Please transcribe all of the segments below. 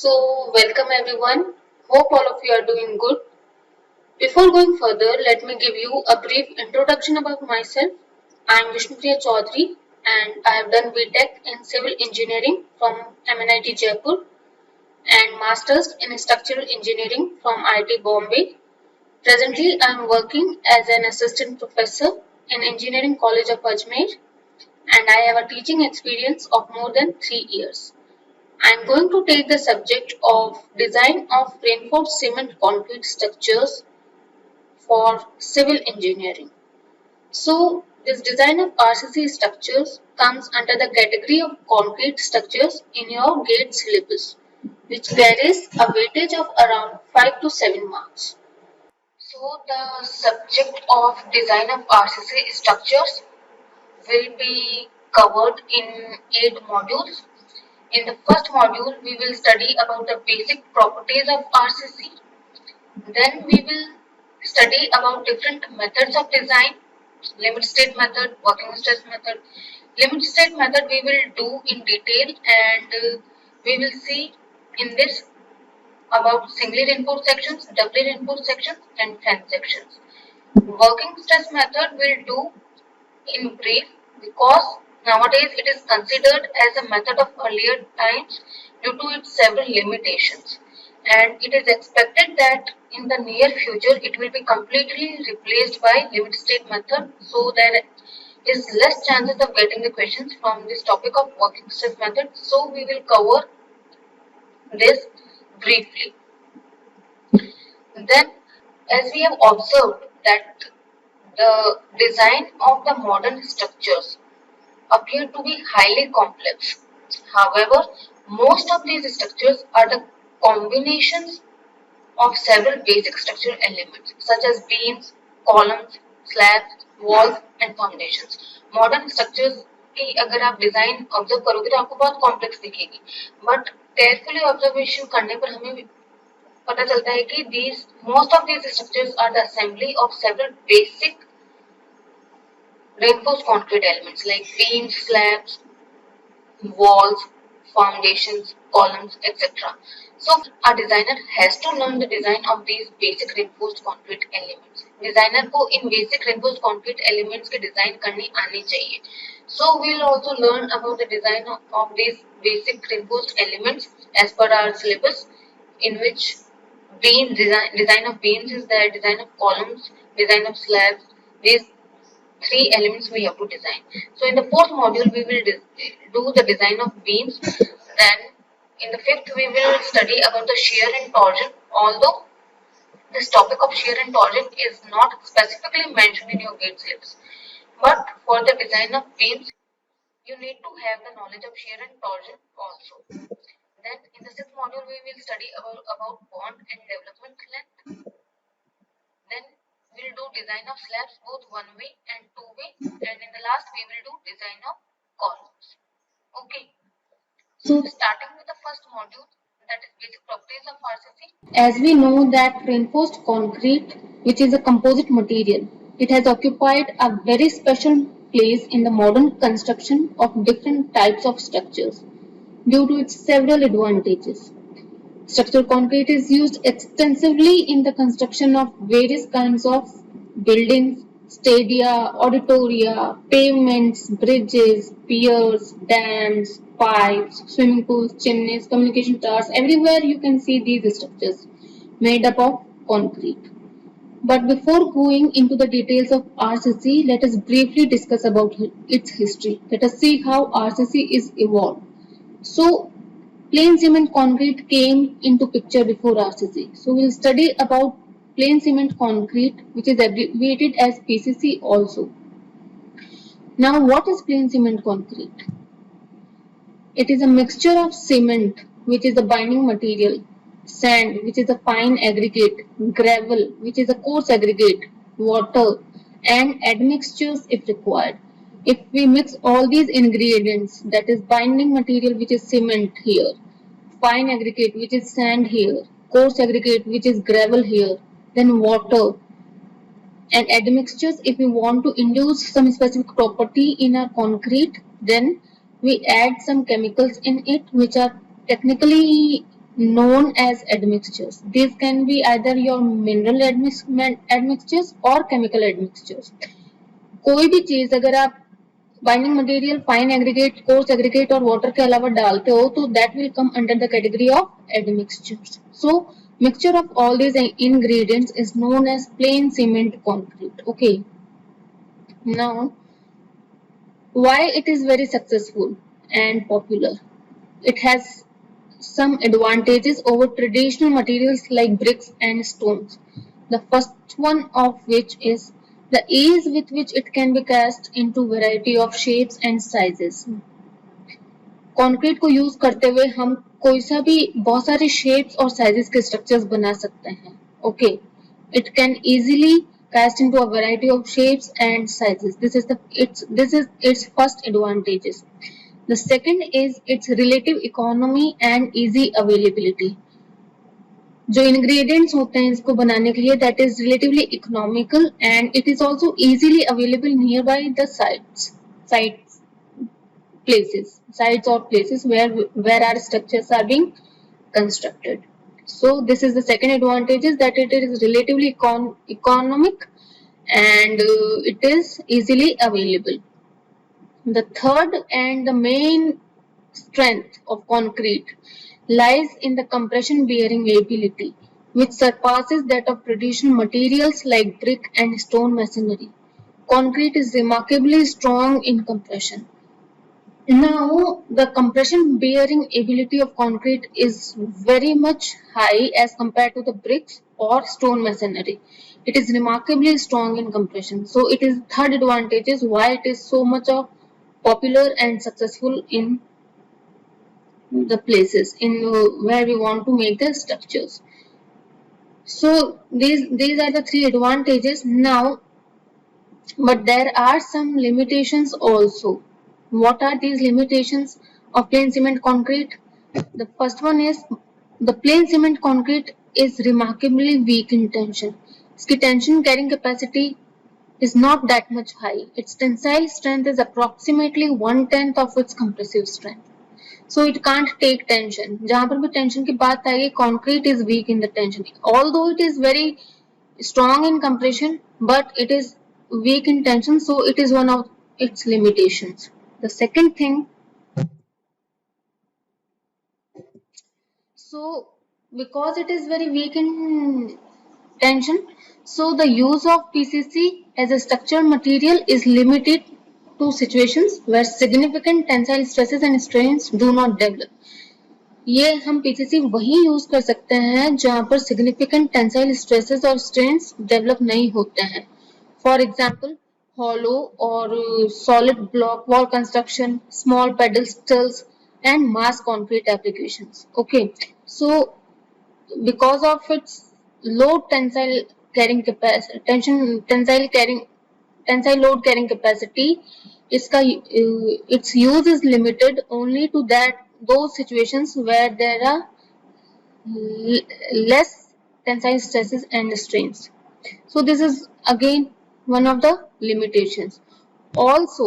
Welcome everyone. Hope all of you are doing good. Before going further, let me give you a brief introduction about myself. I am Vishnupriya Chaudhary and I have done BTech in Civil Engineering from MNIT Jaipur and Masters in Structural Engineering from IIT Bombay. Presently, I am working as an assistant professor in Engineering College of Ajmer and I have a teaching experience of more than 3 years. I am going to take the subject of design of reinforced cement concrete structures for civil engineering. So, this design of RCC structures comes under the category of concrete structures in your GATE syllabus, which carries a weightage of around 5 to 7 marks. So, the subject of design of RCC structures will be covered in 8 modules. In the first module, we will study about the basic properties of RCC. Then we will study about different methods of design, limit state method, working stress method. Limit state method we will do in detail and we will see in this about singly reinforced sections, doubly reinforced sections and fan sections. Working stress method we'll do in brief because nowadays it is considered as a method of earlier times due to its several limitations, and it is expected that in the near future it will be completely replaced by limit state method, so there is less chances of getting the questions from this topic of working stress method. So we will cover this briefly. Then, as we have observed that the design of the modern structures appear to be highly complex. However, most of these structures are the combinations of several basic structural elements such as beams, columns, slabs, walls and foundations. Modern structures की अगर आप design observe करोगे तो आपको बहुत complex दिखेगी, but carefully observation करने पर हमें पता चलता है कि these most of these structures are the assembly of several basic reinforced concrete elements like beams, slabs, walls, foundations, columns, etc. So a designer has to learn the design of these basic reinforced concrete elements. Designer को इन basic reinforced concrete elements के design करनी आनी चाहिए. So we'll also learn about the design of these basic reinforced elements as per our syllabus, in which design of beams is there, design of columns, design of slabs. These 3 elements we have to design. So in the fourth module we will do the design of beams. Then in the fifth we will study about the shear and torsion, although this topic of shear and torsion is not specifically mentioned in your GATE syllabus. But for the design of beams you need to have the knowledge of shear and torsion also. Then in the sixth module we will study about bond and development length. Then we'll do design of slabs both one way and two way, and in the last we will do design of columns. Okay, so starting with the first module, that is basic properties of RCC. As we know that reinforced concrete, which is a composite material, it has occupied a very special place in the modern construction of different types of structures due to its several advantages. Structural concrete is used extensively in the construction of various kinds of buildings, stadia, auditoria, pavements, bridges, piers, dams, pipes, swimming pools, chimneys, communication towers. Everywhere you can see these structures made up of concrete. But before going into the details of RCC, let us briefly discuss about its history. Let us see how RCC is evolved. So, plain cement concrete came into picture before RCC. So we'll study about plain cement concrete, which is abbreviated as PCC also. Now what is plain cement concrete? It is a mixture of cement, which is the binding material, sand, which is a fine aggregate, gravel, which is a coarse aggregate, water, and admixtures if required. If we mix all these ingredients, that is binding material, which is cement here, fine aggregate which is sand here, coarse aggregate which is gravel here, then water and admixtures. If we want to induce some specific property in our concrete, then we add some chemicals in it which are technically known as admixtures. These can be either your mineral admixtures or chemical admixtures. कोई भी चीज अगर आप binding material, fine aggregate, coarse aggregate और water के अलावा डालते हो तो that will come under the category of admixtures. So mixture of all these ingredients is known as plain cement concrete. Okay, now why it is very successful and popular? It has some advantages over traditional materials like bricks and stones. The first one of which is the ease with which it can be cast into variety of shapes and sizes. Concrete को use करते हुए हम कोई सा भी बहुत सारे shapes और साइजेस के स्ट्रक्चर्स बना सकते हैं. Okay, it can easily cast into a variety of shapes and sizes. This is its first advantages. The second is its relative economy and easy availability. जो ingredients होते हैं इसको बनाने के लिए that is relatively economical and it is also easily available nearby the sites or places where our structures are being constructed. So this is the second advantage, is that it is relatively economic and it is easily available. The third and the main strength of concrete lies in the compression bearing ability, which surpasses that of traditional materials like brick and stone masonry. Concrete is remarkably strong in compression. Now, the compression bearing ability of concrete is very much high as compared to the bricks or stone masonry. It is remarkably strong in compression. So, it is third advantage is why it is so much of popular and successful in the places in where we want to make the structures. So, these are the three advantages. Now, but there are some limitations also. What are these limitations of plain cement concrete? The first one is the plain cement concrete is remarkably weak in tension. इसकी tension carrying capacity is not that much high. Its tensile strength is approximately 1/10 of its compressive strength. So it can't take tension. जहाँ पर भी tension की बात आएगी, concrete is weak in the tension. Although it is very strong in compression, but it is weak in tension, so it is one of its limitations. The second thing, so because it is very weak in tension, so the use of PCC as a structural material is limited to situations where significant tensile stresses and strains do not develop. ये हम PCC वही use कर सकते हैं जहां पर significant tensile stresses और strains develop नहीं होते हैं. For example, hollow or solid block wall construction, small pedestals, and mass concrete applications. Okay, so because of its low tensile carrying capacity, tensile load carrying capacity, इसका its use is limited only to those situations where there are less tensile stresses and strains. So this is again one of the limitations. Also,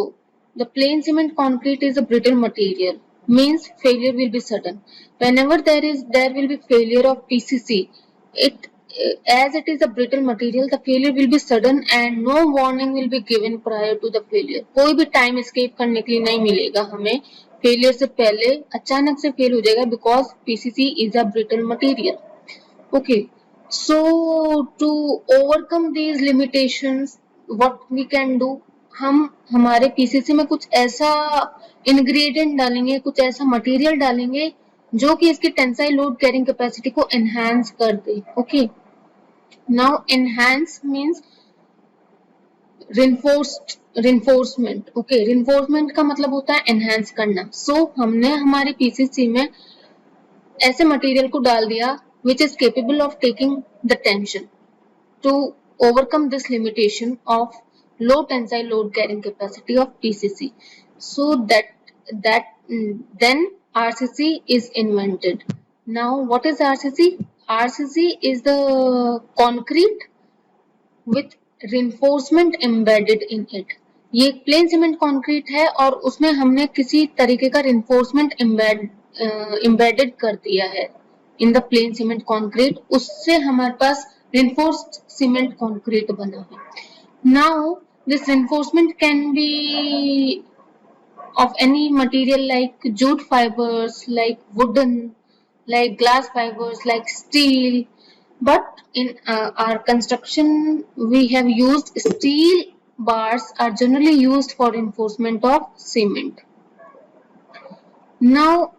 the plain cement concrete is a brittle material, means failure will be sudden. Whenever there will be failure of PCC, it as it is a brittle material, the failure will be sudden and no warning will be given prior to the failure. कोई भी time escape करने के लिए नहीं मिलेगा हमें. Failure से पहले अचानक से fail हो जाएगा because PCC is a brittle material. Okay, so to overcome these limitations, what we can do, हम हमारे पीसीसी में कुछ ऐसा इंग्रेडिएंट डालेंगे, कुछ ऐसा मटेरियल डालेंगे जो कि इसकी टेंसाइल लोड कैरिंग कैपेसिटी को एनहांस कर दे. Okay, now enhance means reinforcement. Okay, reinforcement का मतलब होता है एनहांस करना. सो हमने हमारे पीसीसी में ऐसे मटेरियल को डाल दिया which is capable of taking the tension to overcome this limitation of low tensile load carrying capacity of PCC. So then RCC is invented. Now what is RCC? RCC is the concrete with reinforcement embedded in it. ये एक plane cement concrete है और उसमें हमने किसी तरीके का reinforcement embedded कर दिया है. In the plane cement concrete, उससे हमारे पास रिइंफोर्स्ड सीमेंट कॉन्क्रीट बना है। Now this reinforcement can be of any material like jute fibers, like wooden, like glass fibers, like steel. But in our construction, we have used steel bars are generally used for reinforcement of cement. Now,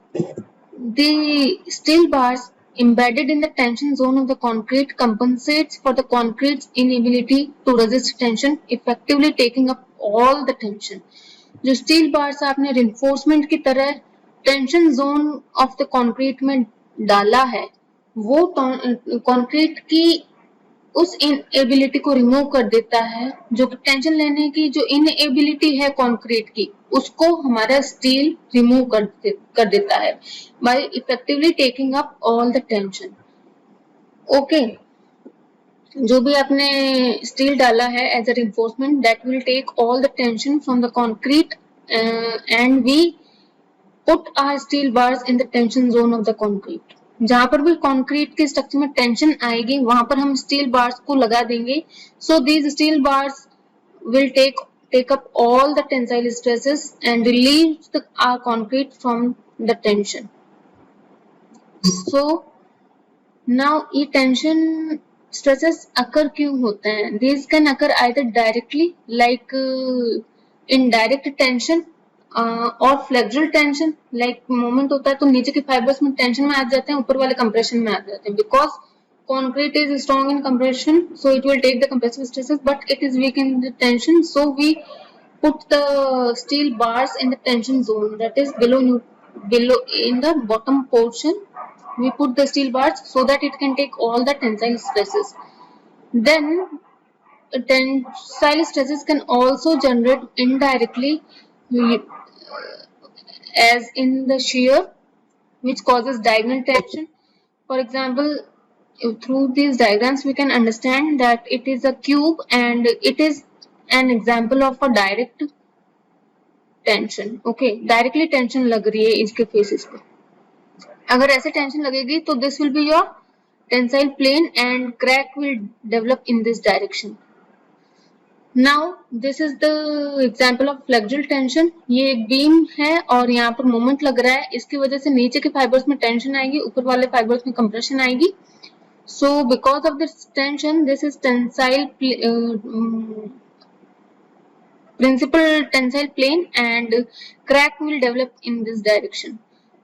the steel bars embedded in the tension zone of the concrete compensates for the concrete's inability to resist tension, effectively taking up all the tension. जो steel bars आपने reinforcement की तरह tension zone of the concrete में डाला है, वो concrete की उस इनएबिलिटी को रिमूव कर देता है, जो टेंशन लेने की जो इनएबिलिटी है कंक्रीट की, उसको हमारा स्टील रिमूव कर देता है by effectively taking up all the tension. Okay, जो भी आपने स्टील डाला है as a reinforcement, that will take all the tension from the concrete and we put our steel bars in the tension zone of the concrete. जहां पर भी concrete के structure में टेंशन आएगी, वहां पर हम स्टील बार्स को लगा देंगे। So these steel bars will take up all the tensile stresses and relieve our concrete from the tension. So now ये tension stresses occur क्यों होते हैं? These can occur either directly like indirect tension और flexural tension, like moment होता है तो नीचे के फाइबर्स में टेंशन में आ जाते हैं, ऊपर वाले कंप्रेशन में आ जाते हैं। Because concrete is strong in compression, so it will take the compressive stresses, but it is weak in the tension, so we put the steel bars in the tension zone, that is below in the bottom portion we put the steel bars so that it can take all the tensile stresses. Then tensile stresses can also generate indirectly as in the shear, which causes diagonal tension. For example, through these diagrams we can understand that it is a cube and it is an example of a direct tension. Okay, directly tension लग रही है इसके faces पे। अगर ऐसे tension लगेगी तो this will be your tensile plane and crack will develop in this direction. Now this is the example of flexural tension. ये एक बीम है और यहाँ पर मोमेंट लग रहा है, इसकी वजह से नीचे के फाइबर्स में टेंशन आएगी, ऊपर वाले फाइबर्स में कंप्रेशन आएगी। So because of this tension, this is principal tensile plane and crack will develop in this direction.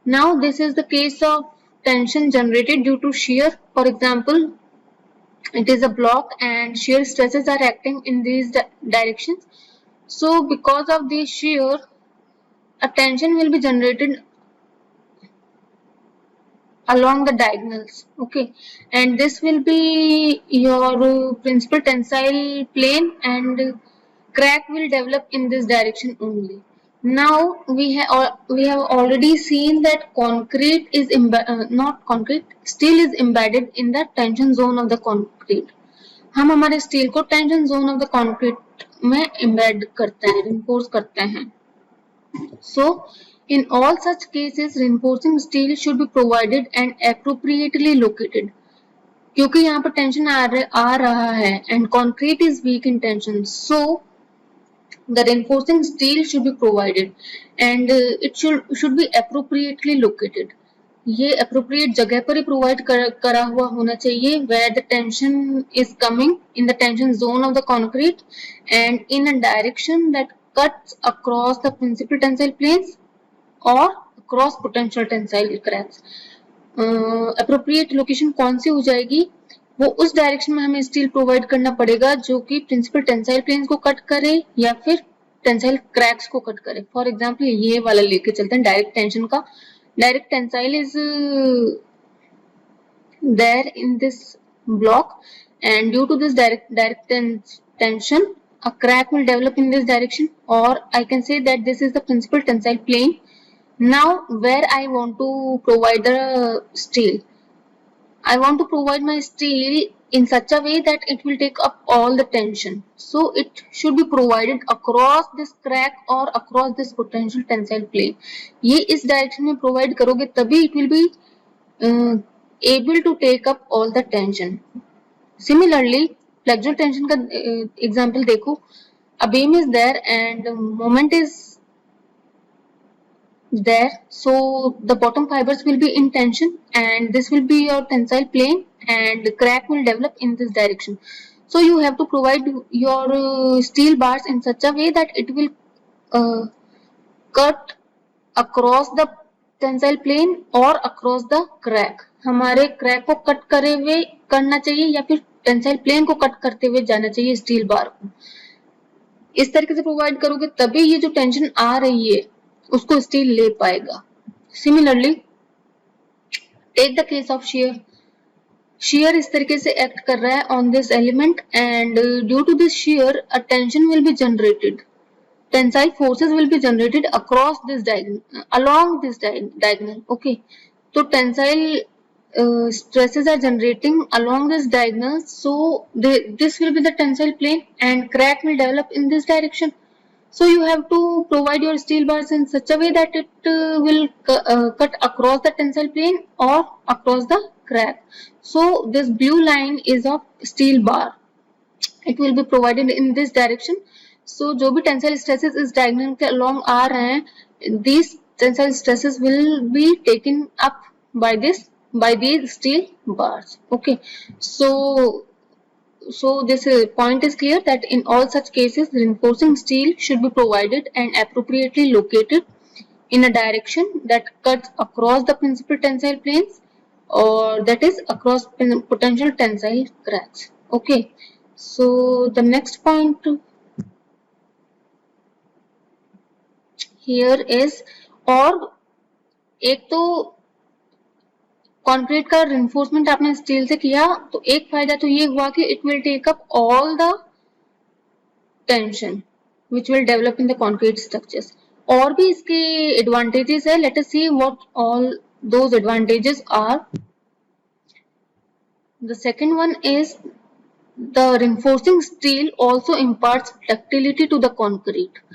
Now this is the case of tension generated due to shear. For example, it is a block and shear stresses are acting in these directions. So because of the shear, a tension will be generated along the diagonals. Okay, and this will be your principal tensile plane and crack will develop in this direction only. Now we have already seen that concrete is steel is embedded in the tension zone of the concrete. हम हमारे steel को tension zone of the concrete में embed करते हैं, reinforce करते हैं। So in all such cases, reinforcing steel should be provided and appropriately located. क्योंकि यहाँ पर टेंशन आ रहा है and concrete is weak in tension, so the reinforcing steel should be provided and it should be appropriately located. ये appropriate जगह पर ही provide करा हुआ होना चाहिए, where the tension is coming in the tension zone of the concrete and in a direction that cuts across the principal tensile planes और cross potential tensile cracks. Appropriate location कौन सी हो जाएगी? वो उस डायरेक्शन में हमें स्टील प्रोवाइड करना पड़ेगा जो कि प्रिंसिपल टेंसाइल प्लेन्स को कट करे या फिर टेंसाइल क्रैक्स को कट करे। फॉर एग्जांपल ये वाला लेके चलते हैं डायरेक्ट टेंशन का। Direct tensile is there in this block and due to this direct tension, a crack will develop in this direction, or I can say that this is the principal tensile plane. Now where I want to provide the steel, I want to provide my steel in such a way that it will take up all the tension, so it should be provided across this crack or across this potential tensile plane. ये इस direction में provide करोगे तभी it will be able to take up all the tension. Similarly, flexural tension का example देखो, a beam is there and moment is there, so the bottom fibers will be in tension and this will be your tensile plane and crack will develop in this direction. So you have to provide your steel bars in such a way that it will cut across the tensile plane और across the crack. हमारे crack को cut करे हुए करना चाहिए या फिर tensile plane को कट करते हुए जाना चाहिए स्टील बार को. इस तरीके से प्रोवाइड करोगे तभी ये जो टेंशन आ रही है उसको स्टील ले पाएगा. Similarly take the case of shear. Shear इस तरीके से एक्ट कर रहा है on this element and due to this shear a tension will be generated. Tensile forces will be generated across this diagonal, along this diagonal. Okay, so tensile stresses are generating along this diagonal, so this will be the tensile plane and crack will develop in this direction. So you have to provide your steel bars in such a way that it will cut across the tensile plane or across the crack. So this blue line is of steel bar. It will be provided in this direction. So जो भी tensile stresses इस diagonal के along आ रहे हैं, these tensile stresses will be taken up by these steel bars. Okay, so this point is clear that in all such cases reinforcing steel should be provided and appropriately located in a direction that cuts across the principal tensile planes or that is across potential tensile cracks. Okay, so the next point here is, और एक तो concrete का reinforcement आपने steel से किया तो एक फायदा तो ये हुआ कि it will take up all the tension which will develop in the concrete structures. और भी इसके एडवांटेजेस है. Let us see what all those advantages are. The second one is the reinforcing steel also imparts ductility to the concrete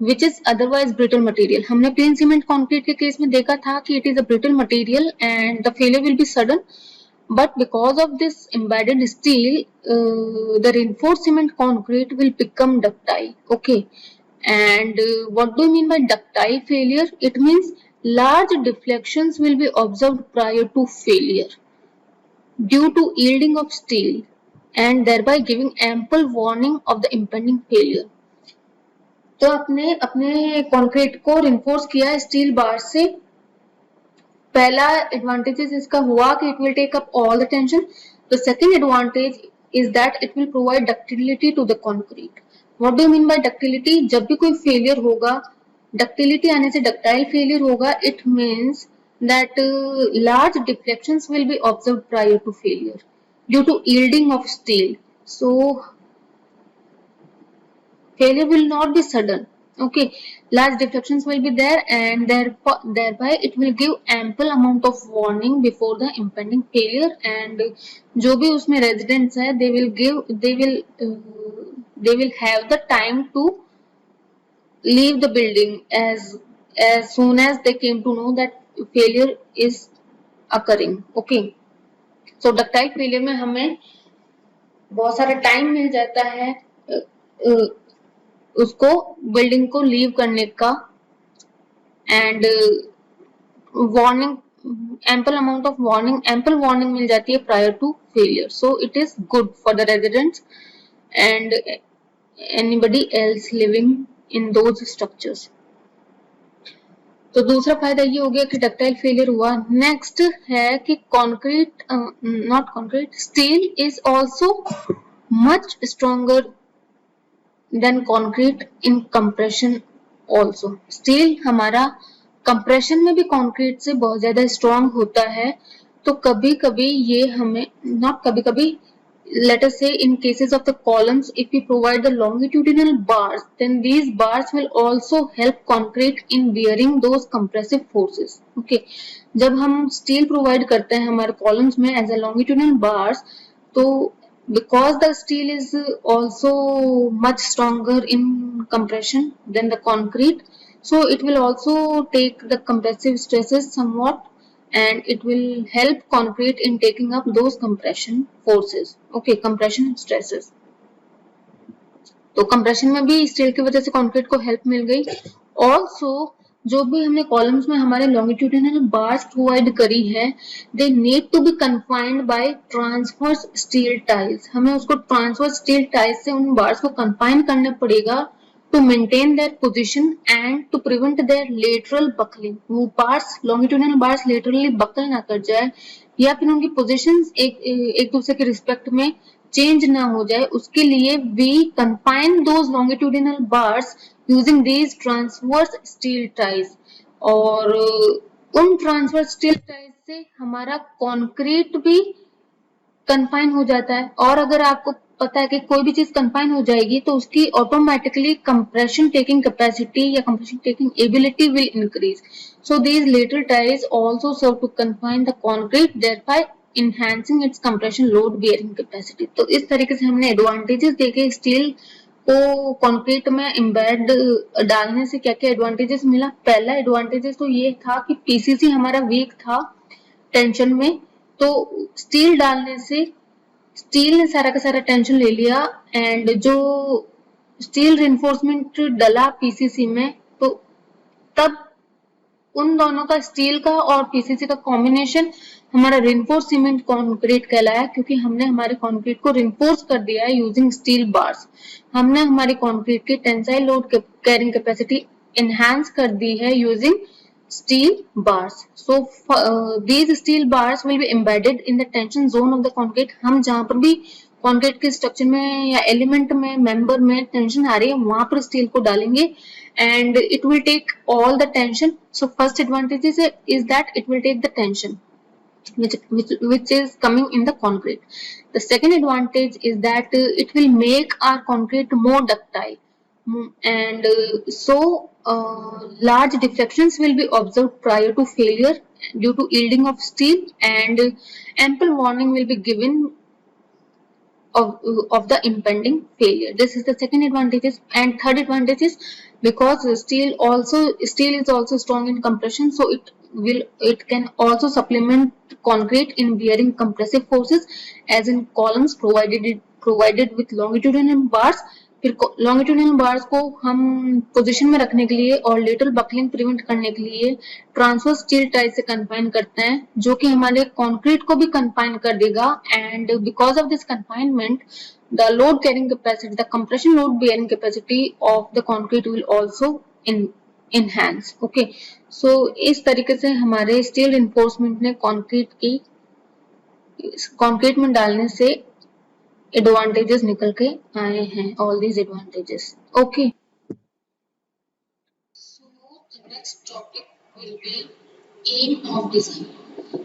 which is otherwise brittle material. हमने plane cement concrete के case में देखा था कि it is a brittle material and the failure will be sudden, but because of this embedded steel the reinforced cement concrete will become ductile. Okay, and what do you mean by ductile failure? It means large deflections will be observed prior to failure due to yielding of steel and thereby giving ample warning of the impending failure. तो अपने concrete को reinforce किया steel bar से. पहला advantage इसका हुआ कि it will take up all the tension. The second advantage is that it will provide ductility to the concrete. What do you mean by ductility? जब भी कोई फेलियर होगा, डक्टिलिटी आने से डक्टाइल फेलियर होगा, it means that large deflections will be observed prior to failure due to yielding of steel. So failure will not be sudden. Okay, large deflections will be there and thereby it will give ample amount of warning before the impending failure. And जो भी उसमें residents है, they will have the time to leave the building as soon as they came to know that failure is occurring. Okay, so ductile failure में हमें बहुत सारा time मिल जाता है उसको बिल्डिंग को लीव करने का and warning, ample amount of warning, ample warning मिल जाती है prior to failure. So it is good for the residents and anybody else living in those structures. तो दूसरा फायदा ये हो गया कि डक्टाइल फेलियर हुआ. नेक्स्ट है कि steel is also much stronger then concrete in compression also. Steel हमारा कंप्रेशन में भी कॉन्क्रीट से बहुत ज्यादा स्ट्रॉन्ग होता है. तो कभी कभी ये हमें let us say in cases of the columns, if we provide the longitudinal bars, then these bars will also help concrete in bearing those compressive forces. Okay, जब हम steel provide करते हैं हमारे columns में as a longitudinal bars, तो because the steel is also much stronger in compression than the concrete, so it will also take the compressive stresses somewhat and it will help concrete in taking up those compression forces, okay, compression stresses. तो compression में भी steel की वजह से concrete को help मिल गई। Also जो भी हमने कॉलम्स में हमारे लॉन्गिट्यूडिनल बार्स प्रोवाइड करी है, they need to be confined by transverse steel ties. हमें उसको ट्रांसवर्स स्टील टाइल्स से उन बार्स को कन्फाइन करना पड़ेगा to maintain their position and to prevent their lateral buckling. वो bars, longitudinal bars laterally buckle ना कर जाए या फिर उनकी पोजीशंस एक दूसरे के रिस्पेक्ट में चेंज ना हो जाए, उसके लिए we confine those longitudinal bars using these transverse steel ties. और उन ट्रांसवर्स स्टील टाइज से हमारा कंक्रीट भी कंफाइन हो जाता है। और अगर आपको पता है कि कोई भी चीज कंफाइन हो जाएगी तो उसकी ऑटोमेटिकली कंप्रेशन टेकिंग कैपेसिटी या compression taking ability will increase. So these lateral ties also serve to confine the concrete, thereby enhancing its compression load bearing capacity। तो इस तरीके से हमने एडवांटेजेस देखे स्टील को कंक्रीट में एम्बेड डालने से क्या क्या एडवांटेजेस मिला। पहला एडवांटेजेस तो ये था कि पीसीसी हमारा वीक था टेंशन में, तो स्टील डालने से स्टील ने सारा का सारा टेंशन ले लिया एंड जो स्टील रिइंफोर्समेंट डला पीसीसी में, तो तब उन दोनों का, स्टील का और पीसीसी का कॉम्बिनेशन हमारा रिइंफोर्स सीमेंट कंक्रीट कहलाया, क्योंकि हमने हमारे कंक्रीट को रिइंफोर्स कर दिया है यूजिंग स्टील बार्स। हमने हमारी कंक्रीट की tensile load carrying capacity enhance कर दी है using steel bars. So these steel bars will be embedded in the tension zone of the concrete। हम जहाँ पर भी कंक्रीट के स्ट्रक्चर में या एलिमेंट में, मेंबर में टेंशन आ रही है, वहां पर स्टील को डालेंगे and it will take all the tension। So first advantage is that it will take the tension which is coming in the concrete। The second advantage is that it will make our concrete more ductile and large deflections will be observed prior to failure due to yielding of steel and ample warning will be given of the impending failure। This is the second advantages। And third advantage is because steel is also strong in compression, so it can also supplement concrete in bearing compressive forces as in columns provided with longitudinal bars। फिर longitudinal bars को हम position में रखने के लिए और lateral buckling prevent करने के लिए ट्रांसवर्स स्टील टाइज से कंफाइन करते हैं, जो कि हमारे कंक्रीट को भी कंफाइन कर देगा। And because of this confinement the load carrying capacity, the compression load bearing capacity of the concrete will also enhance। Okay, so इस तरीके से हमारे स्टील रिइंफोर्समेंट ने कंक्रीट में डालने से एडवांटेजेस निकल के आए हैं, all these advantages. Okay, so the next topic will be aim of design.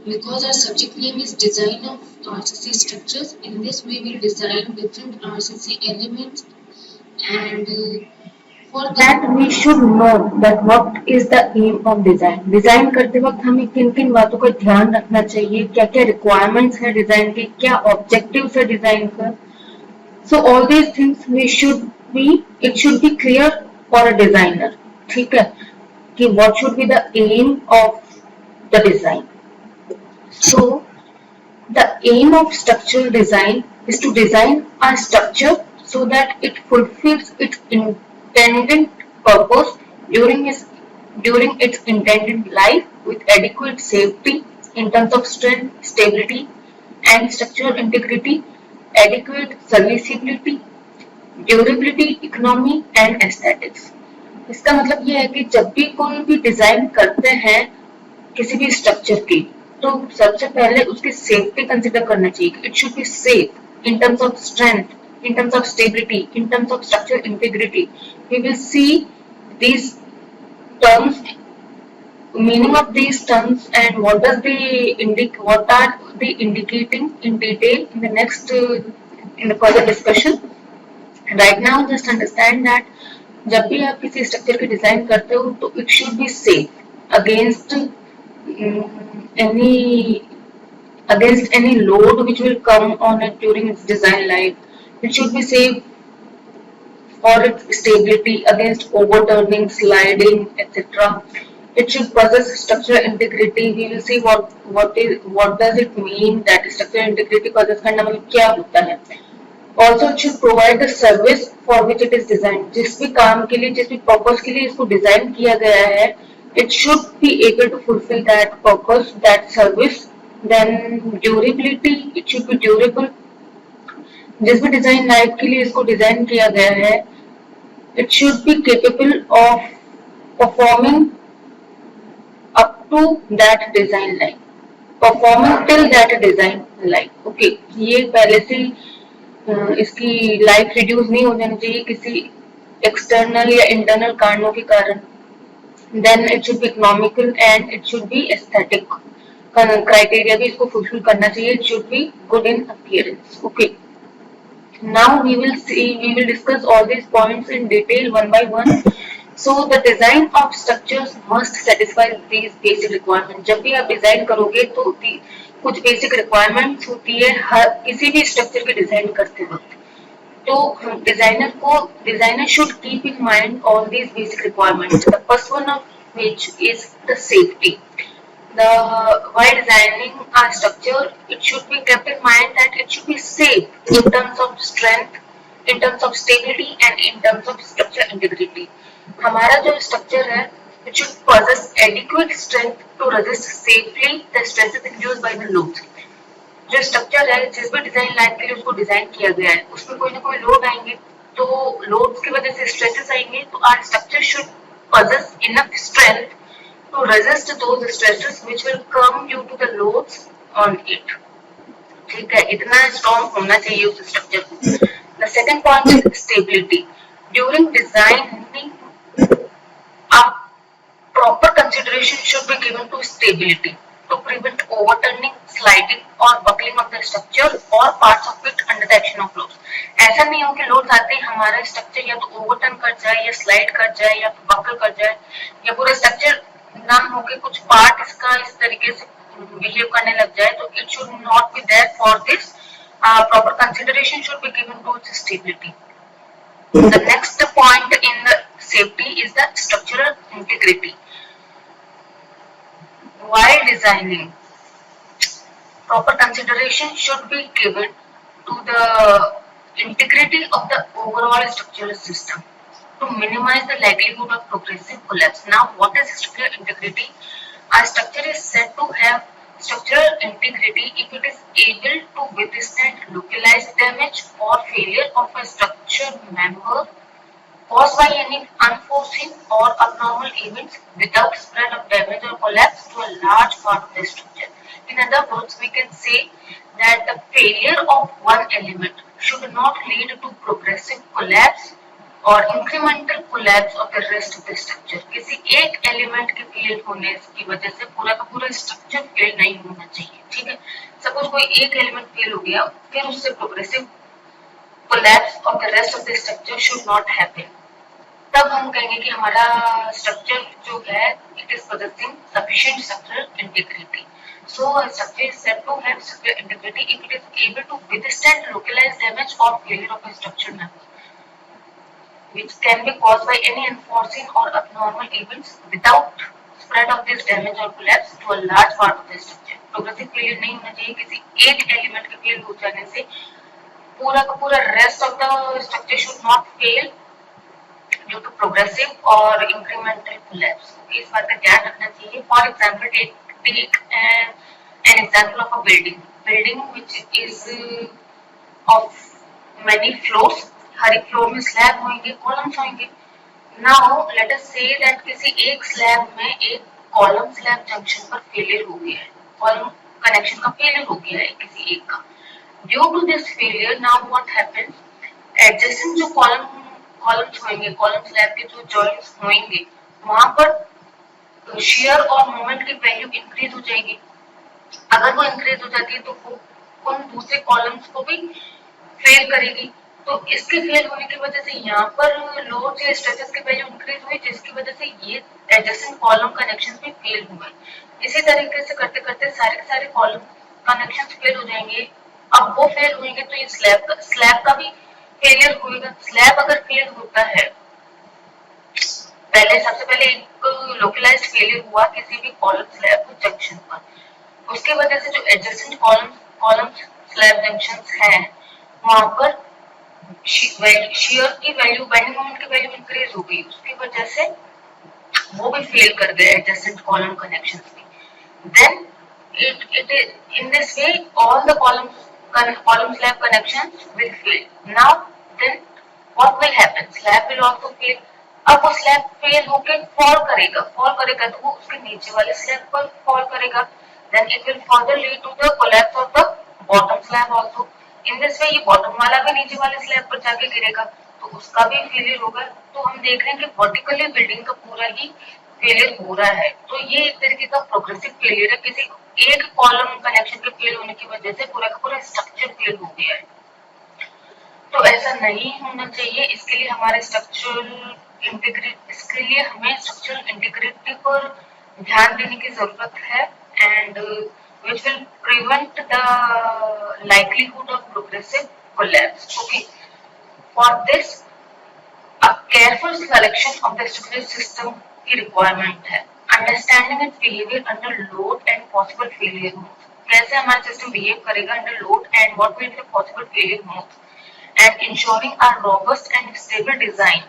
Because our subject name is design of RCC structures, in this we will design different RCC elements and for that we should know that what is the aim of design। Design करते वक्त हमें किन किन बातों का ध्यान रखना चाहिए, क्या क्या रिक्वायरमेंट्स है डिजाइन के, क्या ऑब्जेक्टिव्स है डिजाइन का। So all these things it should be clear for a designer। ठीक है कि what should be the aim of the design। So the aim of structural design is to design a structure so that it fulfills its intended purpose during its intended life with adequate safety in terms of strength, stability and structural integrity, adequate serviceability, durability, economy and aesthetics। इसका मतलब ये है कि जब भी कोई भी design करते हैं किसी भी स्ट्रक्चर की, तो सबसे पहले उसकी सेफ्टी कंसिडर करना चाहिए। It should be safe in terms of strength, in terms of stability, in terms of structural integrity। We will see these terms, meaning of these terms and what are they indicating in detail in the next in the further discussion। Right now just understand that जब भी आप किसी structure की design करते हो तो it should be safe against any load which will come on it during its design life। It should be safe for its stability against overturning, sliding, etc। It should possess structural integrity. We will see what does it mean that structural integrity possess करना मतलब क्या होता है. Also it should provide the service for which it is designed. जिस भी काम के लिए, जिस भी purpose के लिए इसको डिजाइन किया गया है, it should be able to fulfill that purpose, that service. Then durability, it should be durable. जिस भी डिजाइन लाइफ के लिए इसको डिजाइन किया गया है, it should be capable of performing up to that design line, performing till that design line. Okay, ये पहले से इसकी लाइफ रिड्यूस नहीं हो जानी चाहिए किसी एक्सटर्नल या इंटरनल कारणों के कारण. Then it should be economical and it should be aesthetic. Criteria भी इसको फुलफिल करना चाहिए. It should be good in appearance. Okay, now we will discuss all these points in detail one by one. So the design of structures must satisfy these basic requirements. जब भी आप design करोगे तो कुछ basic requirements होती है हर किसी भी स्ट्रक्चर के डिजाइन करते वक्त. तो designer should keep in mind all these basic requirements. The first one of which is the safety. While designing a structure, it should be kept in mind that it should be safe in terms of strength, in terms of stability, and in terms of structure integrity. हमारा जो structure है, it should possess adequate strength to resist safely the stresses induced by the loads. जो structure है, जिस भी design line के लिए उसको डिजाइन किया गया है, उसमें कोई ना कोई लोड आएंगे, तो लोड्स की वजह से स्ट्रेसेस आएंगे. तो our structure should possess enough strength to resist those stresses which will come due to the loads on it. ठीक है, इतना स्ट्रॉन्ग होना चाहिए उस स्ट्रक्चर को. The second point is stability. During designing, a proper consideration should be given to stability to prevent overturning, sliding or buckling of the structure or parts of it under the action of loads. ऐसा नहीं हो कि loads आते ही हमारा structure या तो overturn कर जाए या स्लाइड कर जाए या बकल कर जाए या पूरा स्ट्रक्चर ना हो के कुछ पार्ट इसका इस तरीके से बिहेव करने लग जाए. तो it should not be there. For this proper consideration should be given to its stability. The next point in the safety is the structural integrity. While designing, proper consideration should be given to the integrity of the overall structural system to minimize the likelihood of progressive collapse. Now, what is structural integrity? A structure is said to have structural integrity if it is able to withstand localized damage or failure of a structure member caused by any unforeseen or abnormal events without spread of damage or collapse to a large part of the structure. In other words, we can say that the failure of one element should not lead to progressive collapse और incremental collapse of the rest of the structure. किसी एक element के fail होने की वजह से पूरा का पूरा स्ट्रक्चर फेल नहीं होना चाहिए. ठीक है, सपोज कोई एक एलिमेंट फेल हो गया, फिर उससे progressive collapse of the rest of the structure should not happen. तब हम कहेंगे कि हमारा स्ट्रक्चर जो है it is possessing sufficient structural integrity. So a structure is said to have structural integrity if it is able to withstand localized damage or failure of a structure member which can be caused by any unforeseen or abnormal events without spread of this damage or collapse to a large part of the structure. Progressive failure नहीं होना चाहिए. किसी एक element के fail हो जाने से पूरा का पूरा rest of the structure should not fail due to progressive और इंक्रीमेंटल कोलैप्स. इस बात का ध्यान रखना चाहिए. For example take an example of a building which is of many floors. हर एक फ्लोर में स्लैब होंगे, कॉलम्स होंगे. Now let us say that किसी एक स्लैब में एक कॉलम स्लैब जंक्शन पर फेलियर हो गया है, कॉलम कनेक्शन का फेलियर हो गया है किसी एक का. Due to this failure now what happens, adjacent जो कॉलम्स होंगे, कॉलम स्लैब के जो जॉइंट्स होंगे, वहां पर शियर और मोमेंट की वैल्यू इंक्रीज हो जाएगी. अगर वो इंक्रीज हो जाती है तो वो उन दूसरे कॉलम्स को भी फेल करेगी. तो इसके फेल होने की वजह से यहाँ पर लोड या स्ट्रेसेस की वैल्यू इंक्रीज हुई, जिसकी वजह से ये एडजेसेंट कॉलम कनेक्शंस भी फेल हुए. इसी तरीके से करते करते सारे के सारे कॉलम कनेक्शंस फेल हो जाएंगे. अब वो फेल होंगे तो ये स्लैब का भी फेलियर होगा. स्लैब अगर फेल होता है पहले सबसे पहले एक लोकलाइज्ड फेलियर हुआ किसी भी कॉलम स्लैब जंक्शन पर, उसके वजह से जो एडजेसेंट कॉलम स्लैब जंक्शन है वहां पर शेयर की वैल्यू, बाइंडिंग मोमेंट की वैल्यू इंक्रीज हो गई, उसकी वजह से वो भी फेल कर गए एडजेसेंट कॉलम कनेक्शंस भी. Then it is in this way all the column slab connections will fail. Now then what will happen? Slab will also fail. अब वो स्लैब फेल होके फॉल करेगा तो वो उसके नीचे वाले स्लैब पर फॉल करेगा. Then it will further lead to the collapse of the bottom slab also. In this way ये बॉटम वाला भी नीचे वाले स्लैब पर जाके गिरेगा तो उसका भी फेलियर होगा. तो हम देख रहे हैं कि वर्टिकली बिल्डिंग का पूरा ही फेलियर हो रहा है. तो ये एक तरीके का प्रोग्रेसिव फेलियर है. किसी एक कॉलम कनेक्शन के फेल होने की वजह से पूरा का पूरा स्ट्रक्चर फेल हो गया है. तो ऐसा नहीं होना चाहिए. इसके लिए हमारे इसके लिए हमें स्ट्रक्चरल इंटीग्रिटी पर ध्यान देने की जरूरत है. And which will prevent the likelihood of progressive collapse. Okay. For this, a careful selection of the structural system की requirement है. Understanding its behavior under load and possible failure modes. कैसे हमारा सिस्टम बिहेव करेगा under load and what will be the possible failure modes. And ensuring a robust and stable design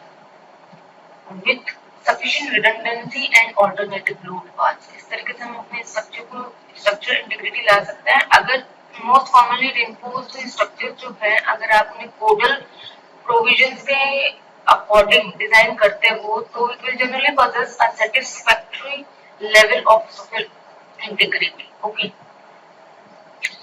with sufficient redundancy and alternative load paths. इस तरीके से हम अपने structure integrity ला सकते हैं. अगर मोस्ट कॉमनली रिइंफोर्स्ड स्ट्रक्चर जो है, अगर आप उन्हें कोडल प्रोविजंस के अकॉर्डिंग डिजाइन करते हो तो it will generally possess a satisfactory level of structural integrity. Okay.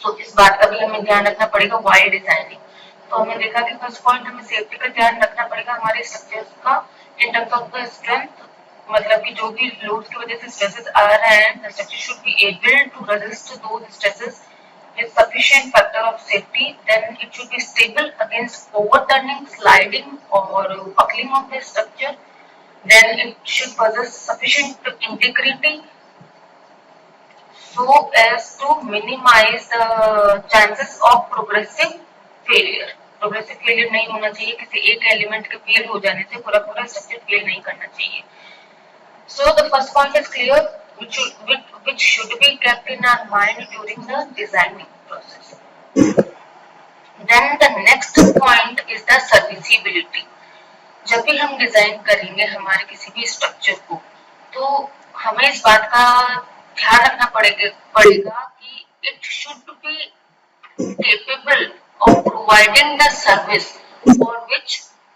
So इस बात का भी हमें ध्यान रखना पड़ेगा वाइल डिजाइनिंग. तो हमने देखा कि फर्स्ट पॉइंट हमें सेफ्टी का ध्यान रखना पड़ेगा हमारे स्ट्रक्चर्स का इन टर्म्स ऑफ द स्ट्रेंथ. मतलब कि जो भी लोड की वजह से स्ट्रेसेस आ रहे हैं, the structure should be able to resist those stresses with sufficient factor of safety. Then it should be stable against overturning, sliding or buckling of the structure. Then it should possess sufficient integrity so as to minimize the chances of progressive failure. Progressive failure नहीं होना चाहिए. किसी एक element के fail हो जाने से पूरा पूरा स्ट्रक्चर फेल नहीं करना चाहिए. So the first point is clear, which should be kept in our mind during the designing process. Then the next point is the serviceability. जब भी हम डिजाइन करेंगे हमारे किसी भी स्ट्रक्चर को तो हमें इस बात का ध्यान रखना पड़ेगा कि it should B capable of providing the service for which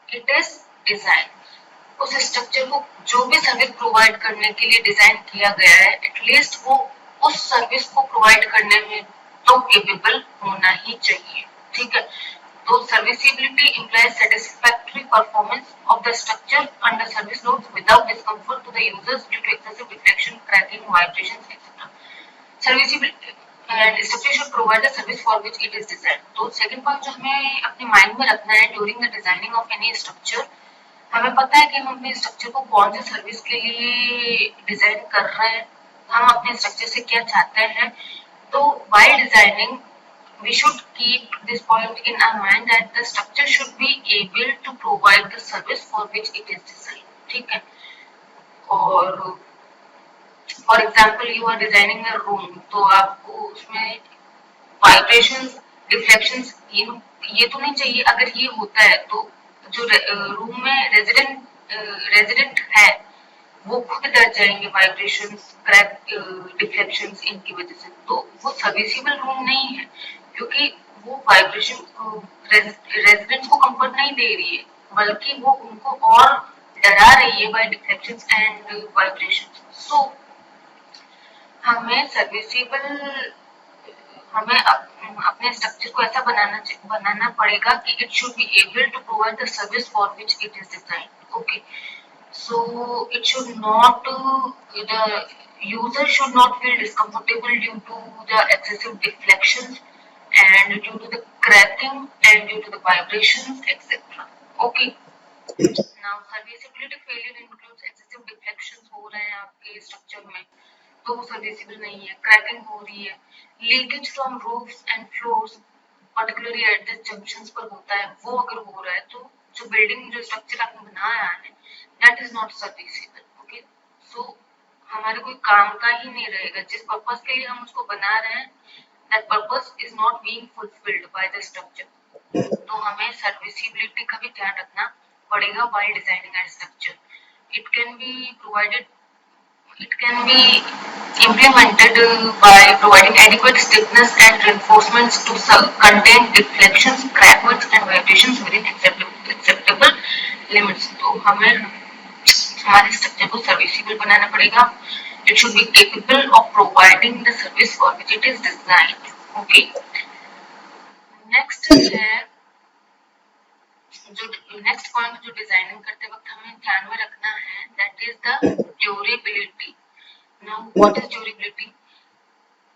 it is designed. उस स्ट्रक्चर को जो भी सर्विस प्रोवाइड करने के लिए डिजाइन किया गया है एटलीस्ट वो उस सर्विस को प्रोवाइड करने में तो केपेबल होना ही चाहिए. ठीक है. तो serviceability implies satisfactory performance of the structure under service loads without discomfort to the users due to excessive deflection, cracking, vibrations, etc. Serviceability and structure should provide the service for which it is designed. तो second point जो हमें अपने mind में रखना है during the designing of any structure, हमें पता है कि हम अपने स्ट्रक्चर को कौन सी सर्विस के लिए डिजाइन कर रहे हैं, हम अपने स्ट्रक्चर से क्या चाहते हैं. तो while designing we should keep this point in our mind that the structure should be able to provide the service for which it is designed. ठीक है. और for example you are designing a room तो आपको उसमें vibrations, deflections ये तो नहीं चाहिए. अगर ये होता है तो जो रूम में रेजिडेंट है वो खुद डर जाएंगे वाइब्रेशंस, क्रैक, डिफ्लेक्शंस इनकी वजह से. तो वो सर्विसेबल रूम नहीं है क्योंकि वो वाइब्रेशन रेजिडेंट्स को कंफर्ट नहीं दे रही है बल्कि वो उनको और डरा रही है by deflections and vibrations. So हमें अपने स्ट्रक्चर को ऐसा बनाना पड़ेगा कि it should be able to provide the service for which it is designed. Okay. So it should not, the user should not feel discomfortable due to the excessive deflections and due to the cracking and due to the vibrations, etc. Okay. Now serviceability failure includes excessive deflections हो रहे हैं आपके structure में तो वो serviceable नहीं है. Cracking हो रही है, leakage from roofs and floors particularly at the junctions पर होता है, वो अगर हो रहा है तो जो बिल्डिंग जो स्ट्रक्चर आपने बनाया है that is not serviceable. Okay, so हमारे कोई काम का ही नहीं रहेगा. जिस पर्पस के लिए हम उसको बना रहे हैं, that purpose is not being fulfilled by the structure. तो हमें सर्विसिबिलिटी का भी ध्यान रखना पड़ेगा while designing a structure. It can be provided, it can be implemented by providing adequate stiffness and reinforcements to contain deflections, crack widths and vibrations within acceptable limits. तो हमें हमारे स्ट्रक्चर को सर्विसिबल बनाना पड़ेगा. It should be capable of providing the service for which it is designed. Okay. Next है जो next point जो designing करते वक्त हमें ध्यान में रखना है, that is the durability. Now what is durability?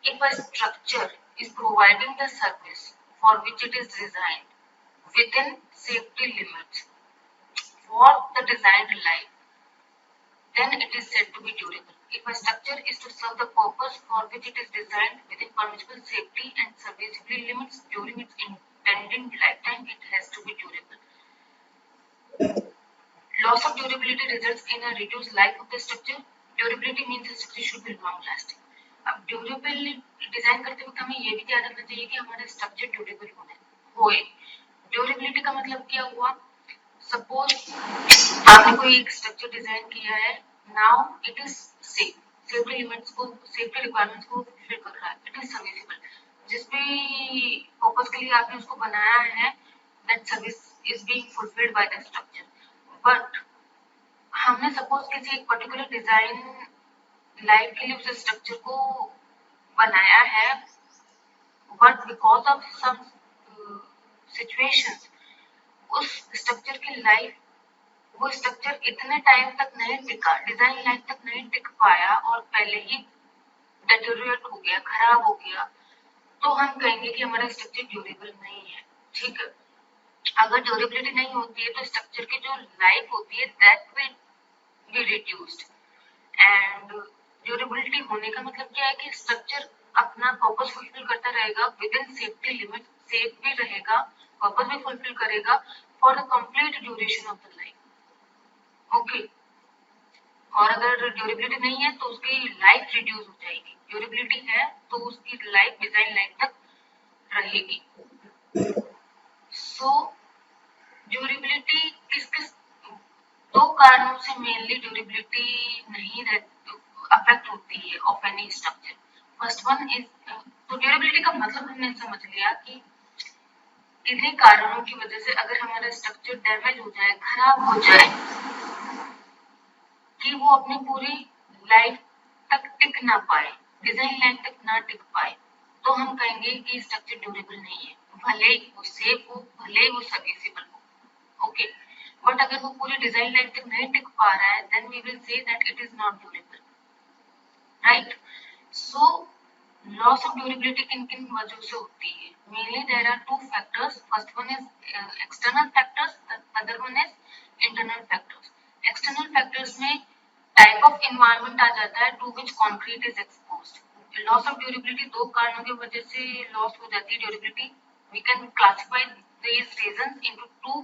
If a structure is providing the service for which it is designed with in safety limits for the designed life, then it is said to be durable. If a structure is to serve the purpose for which it is designed within permissible safety and serviceability limits during its intended lifetime, it has to be durable. Loss of durability results in a reduced life of the structure. Durability means the structure should be long lasting. अब durable design करते वक्त हमें ये भी ध्यान रखना चाहिए कि हमारा स्ट्रक्चर ड्यूरेबल होए. ड्यूरेबिलिटी का मतलब क्या हुआ? सपोज आपने कोई एक स्ट्रक्चर डिजाइन किया है, now it is safe, safety limits को, सेफ्टी रिक्वायरमेंट्स को फुलफिल कर रहा है, इट इज सर्विसेबल. जिस भी पर्पस के लिए आपने उसको बनाया है, that service is being fulfilled by the structure. But हमने सपोज किसी एक पर्टिकुलर डिजाइन लाइफ के लिए उस स्ट्रक्चर को बनाया है, but because of some situations उस स्ट्रक्चर की लाइफ, वो स्ट्रक्चर इतने टाइम तक नहीं टिका, डिजाइन लाइफ तक नहीं टिक पाया और पहले ही डेटोरिएट हो गया, खराब हो गया, तो हम कहेंगे कि हमारा स्ट्रक्चर ड्यूरेबल नहीं है. ठीक है. अगर ड्यूरेबिलिटी नहीं होती है तो स्ट्रक्चर की जो लाइफ होती है that will be reduced. And durability होने का मतलब क्या है कि स्ट्रक्चर अपना पर्पस फुलफिल करता रहेगा with in safety limit, safe भी रहेगा, पर्पस भी फुलफिल करेगा for the complete duration of the life. Okay. और अगर ड्यूरेबिलिटी नहीं है तो उसकी लाइफ रिड्यूस हो जाएगी. ड्यूरेबिलिटी है तो उसकी लाइफ डिजाइन लाइफ तक रहेगी. सो ड्यूरेबिलिटी किस किस दो कारणों से मेनली ड्यूरेबिलिटी नहीं अफेक्ट होती है of any structure. First one is, तो ड्यूरेबिलिटी का मतलब हमने समझ लिया कि किन्हीं कारणों की वजह से अगर हमारा स्ट्रक्चर डैमेज हो जाए, खराब हो जाए, कि वो अपनी पूरी लाइफ तक टिक ना पाए, डिजाइन लाइफ तक ना टिक पाए, तो हम कहेंगे कि स्ट्रक्चर ड्यूरेबल नहीं है. भले ही वो सेफ हो, भले ही वो सर्विसेबल हो. ओके. बट अगर वो पूरी डिजाइन लाइफ तक नहीं टिक पा रहा है, then we will say that it is not durable. Right. So loss of durability किन किन वजहों से होती है? Mainly there are two factors. First one is external factors, the other one is internal factors. External factors में type of environment आ जाता है to which concrete is exposed. Loss of durability दो कारणों की वजह से लॉस हो जाती है durability. We can classify these reasons into two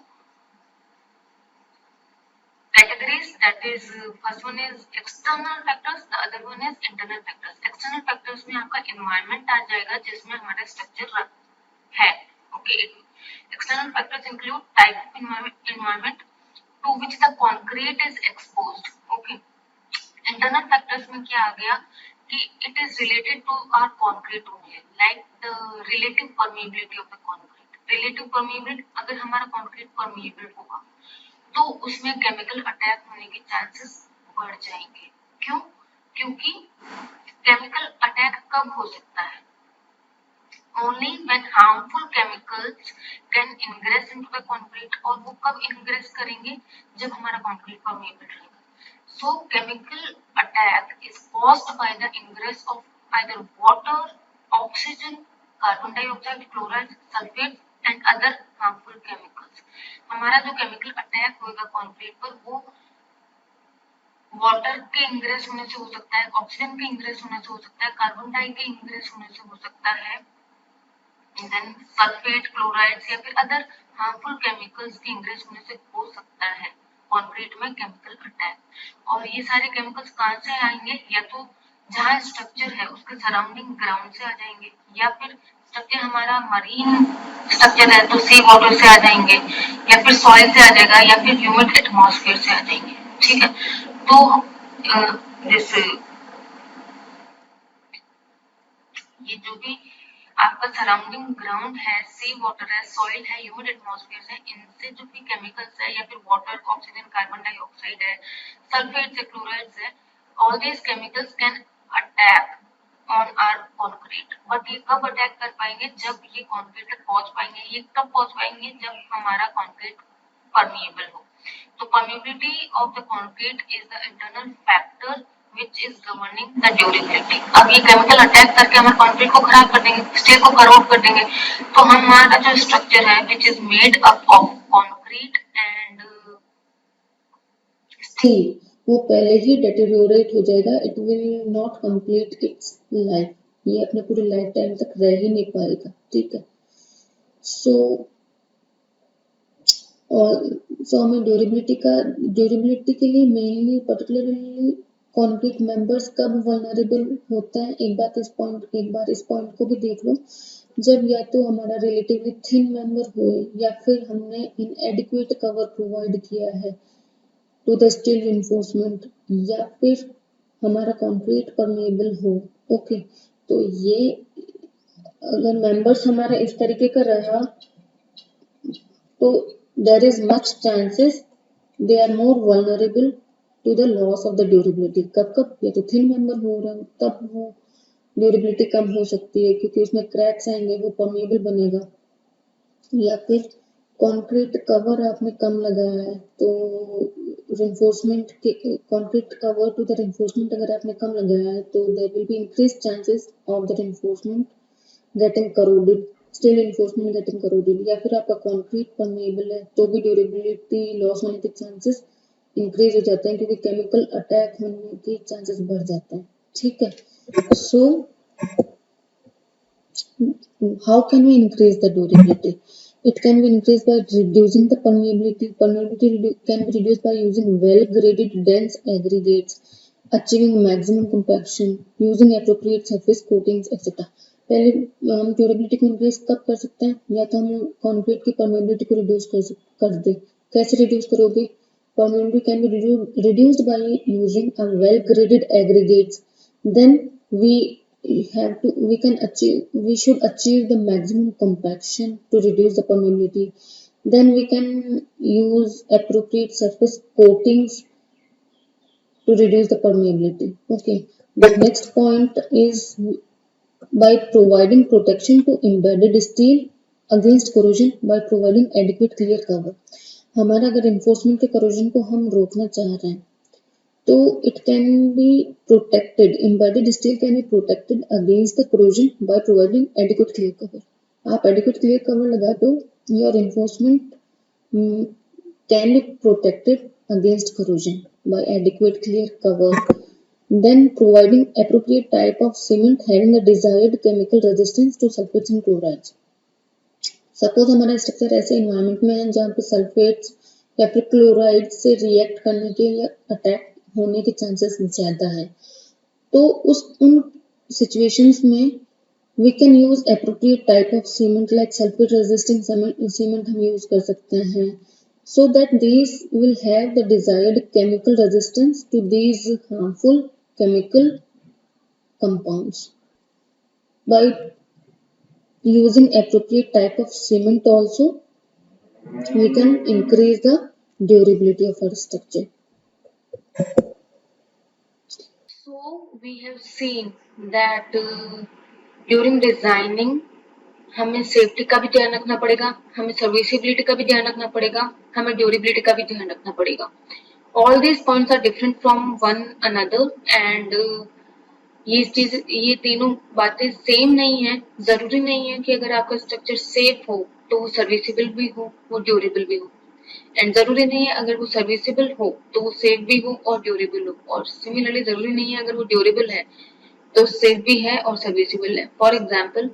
categories, that is first one is external factors, the other one is internal factors. external factors में आपका environment आ जाएगा जिसमें हमारा structure है. okay. external factors include type of environment to which the concrete is exposed. okay. internal factors में क्या आ गया कि it is related to our concrete only, like the relative permeability of the concrete. relative permeability, अगर हमारा concrete permeable होगा तो उसमें chemical attack होने के चांसेस बढ़ जाएंगे. क्यों? क्योंकि केमिकल अटैक कब हो सकता है? Only when harmful chemicals can ingress into the concrete. और वो कब ingress करेंगे? जब हमारा concrete permeable रहेगा. So chemical attack is caused by the ingress of either water, oxygen, carbon dioxide, chloride, sulfate and other harmful chemicals. हमारा जो chemical attack होगा कंक्रीट पर, वो वाटर के इंग्रेस होने से हो सकता है, ऑक्सीजन के इंग्रेस होने से हो सकता है, कार्बन डाई के इंग्रेस होने से हो सकता है, देन सल्फेट, क्लोराइड्स या फिर अदर हार्मफुल केमिकल्स के इंग्रेस होने से हो सकता है. कंक्रीट में केमिकल अटैक। और ये सारे केमिकल्स कहाँ से आएंगे, या तो जहाँ स्ट्रक्चर है उसके सराउंडिंग ग्राउंड से आ जाएंगे, या फिर स्ट्रक्चर हमारा मरीन स्ट्रक्चर है तो सी वाटर से आ जाएंगे, या फिर सॉइल से आ जाएगा, या फिर ह्यूमिड एटमॉस्फेयर से आ जाएंगे। ठीक है, तो जैसे ये जो भी आपका सराउंडिंग ग्राउंड है, सी वाटर है, सॉइल है, ह्यूमिड एटमॉस्फेयर है, इनसे जो भी केमिकल्स है, या फिर वाटर, ऑक्सीजन, कार्बन डाइऑक्साइड है, सल्फेट्स है, क्लोराइड्स है, all these chemicals can attack on our concrete. But ये कब अटैक कर पाएंगे, जब ये कॉन्क्रीट तक पहुंच पाएंगे। ये कब पहुंच पाएंगे, जब हमारा कॉन्क्रीट परमिएबल हो। तो permeability of the concrete is the internal factor which is governing the durability। अब ये केमिकल अटैक करके हमारे कॉन्क्रीट को खराब कर देंगे, स्टील को करोड कर देंगे, तो हमारा जो स्ट्रक्चर है which is made up of concrete and steel, वो पहले ही डेटेरियोरेट हो जाएगा, it will not complete it's life, ये अपने पूरे लाइफ टाइम तक रह ही नहीं पाएगा। ठीक है, सो हमें ड्यूरेबिलिटी के लिए मेनली पर्टिकुलरली कॉन्क्रीट मेंबर्स कब वल्नरेबल होता है, एक बार इस पॉइंट को भी देख लो। जब या तो हमारा रिलेटिवली थिन मेंबर हो, या फिर हमने इनएडिक्वेट कवर प्रोवाइड किया है टू द स्टील रिइंफोर्समेंट, या फिर हमारा कंक्रीट परमेएबल हो। ओके, तो ये अगर मेंबर्स हमारा इस तरीके का रहा तो there is much chances they are more vulnerable to the loss of the durability। कब या तो थिन मेंबर हो रहा है तब वो ड्यूरेबिलिटी कम हो सकती है, क्योंकि उसमें क्रैक्स आएंगे, वो परमेएबल बनेगा। या फिर कंक्रीट कवर आपने कम लगाया है तो रिइंफोर्समेंट के concrete cover to the reinforcement अगर आपने कम लगाया है तो there will be increase chances of the reinforcement getting corroded, steel reinforcement getting corroded. या फिर आपका कंक्रीट परमेएबल है तो भी ड्यूरेबिलिटी लॉस होने के चांसेस इंक्रीज हो जाते हैं, क्योंकि केमिकल अटैक होने के चांसेस बढ़ जाते हैं। ठीक है, सो how can we increase the durability? It can be increased by reducing the permeability. Permeability can be reduced by using well-graded dense aggregates, achieving maximum compaction, using appropriate surface coatings, etc. पहले हम durability को increase कब कर सकते हैं, या तो हम कंक्रीट की परमेबिलिटी को रिड्यूस कर दें। कैसे रिड्यूस करोगे? Permeability can be reduced by using a well-graded aggregates. Then we should achieve the maximum compaction to reduce the permeability. Then we can use appropriate surface coatings to reduce the permeability. Okay, the next point is by providing protection to embedded steel against corrosion by providing adequate clear cover। हमारा अगर reinforcement के corrosion को हम रोकना चाह रहे हैं तो it can be protected, embedded steel can be protected against the corrosion by providing adequate clear cover। आप adequate clear cover लगा दो, your reinforcement can be protected against corrosion by adequate clear cover। Then providing appropriate type of cement having the desired chemical resistance to sulfates and chlorides। Suppose हमारा structure ऐसे environment में है जहाँ पे sulphates या फिर क्लोराइड से react करने के या अटैक होने के चांसेस ज्यादा है, तो उन सिचुएशंस में we can use appropriate type of cement like sulphate resisting cement हम यूज कर सकते हैं, so that these will have the desired chemical resistance to these harmful chemical compounds। By using appropriate type of cement also we can increase the durability of our structure। So we have seen that during designing हमें safety का भी ध्यान रखना पड़ेगा, हमें serviceability का भी ध्यान रखना पड़ेगा, हमें ड्यूरेबिलिटी का भी ध्यान रखना पड़ेगा। All these points are different from one another and ये तीनों बातें सेम नहीं है। जरूरी नहीं है कि अगर आपका स्ट्रक्चर सेफ हो तो वो सर्विसिबल भी हो, वो ड्यूरेबल भी हो, एंड जरूरी नहीं है अगर वो सर्विसिबल हो तो वो सेफ भी हो और ड्यूरेबल हो, और सिमिलरली जरूरी नहीं है अगर वो ड्यूरेबल है तो सेफ भी है और सर्विसिबल है। फॉर एग्जाम्पल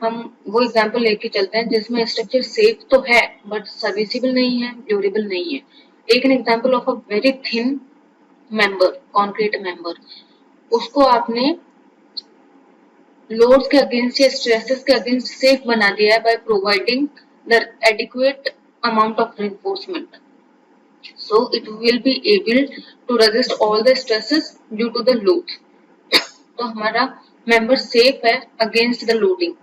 हम वो एग्जाम्पल लेके चलते हैं जिसमें स्ट्रक्चर सेफ तो है बट सर्विसिबल नहीं है, ड्यूरेबल नहीं है। Take an example of a very thin member, concrete member, उसको आपने लोड्स के अगेंस्ट या स्ट्रेसेस के अगेंस्ट सेफ बना दिया है by providing the adequate amount of reinforcement, so it will be able to resist all the stresses due to the load. तो हमारा मेंबर सेफ है against the loading,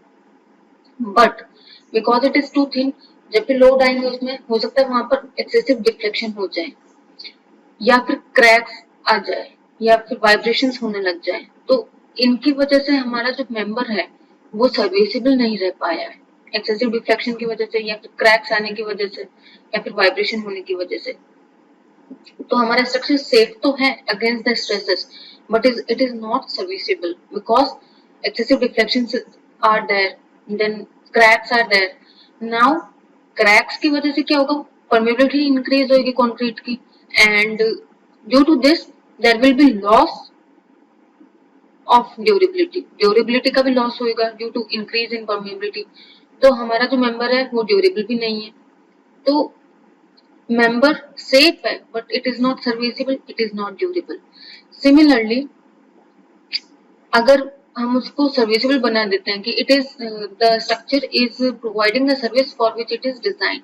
but because it is too thin, जब भी load आएंगे उसमें हो सकता है वहां पर एक्सेसिव डिफ्लेक्शन हो जाए, या फिर क्रैक्स आ जाए, या फिर वाइब्रेशंस होने लग जाए, तो इनकी वजह से हमारा जो मेंबर है वो सर्विसेबल नहीं रह पाया है, एक्सेसिव डिफ्लेक्शन की वजह से, या फिर क्रैक्स आने की वजह से, या फिर वाइब्रेशन होने की वजह से। तो हमारा स्ट्रक्चर सेफ तो है against the stresses, but it is not serviceable because excessive deflections are there, then cracks are there. Now cracks की वजह से क्या होगा, permeability increase होगी कंक्रीट की, and due to this there will be loss of durability, durability का भी loss होगा due to increase in permeability, तो हमारा जो मेंबर है वो ड्यूरेबल भी नहीं है, तो मेंबर सेफ है but it is not serviceable, it is not durable. Similarly अगर हम उसको सर्विसेबल बना देते हैं कि it is the structure is providing the service for which it is design,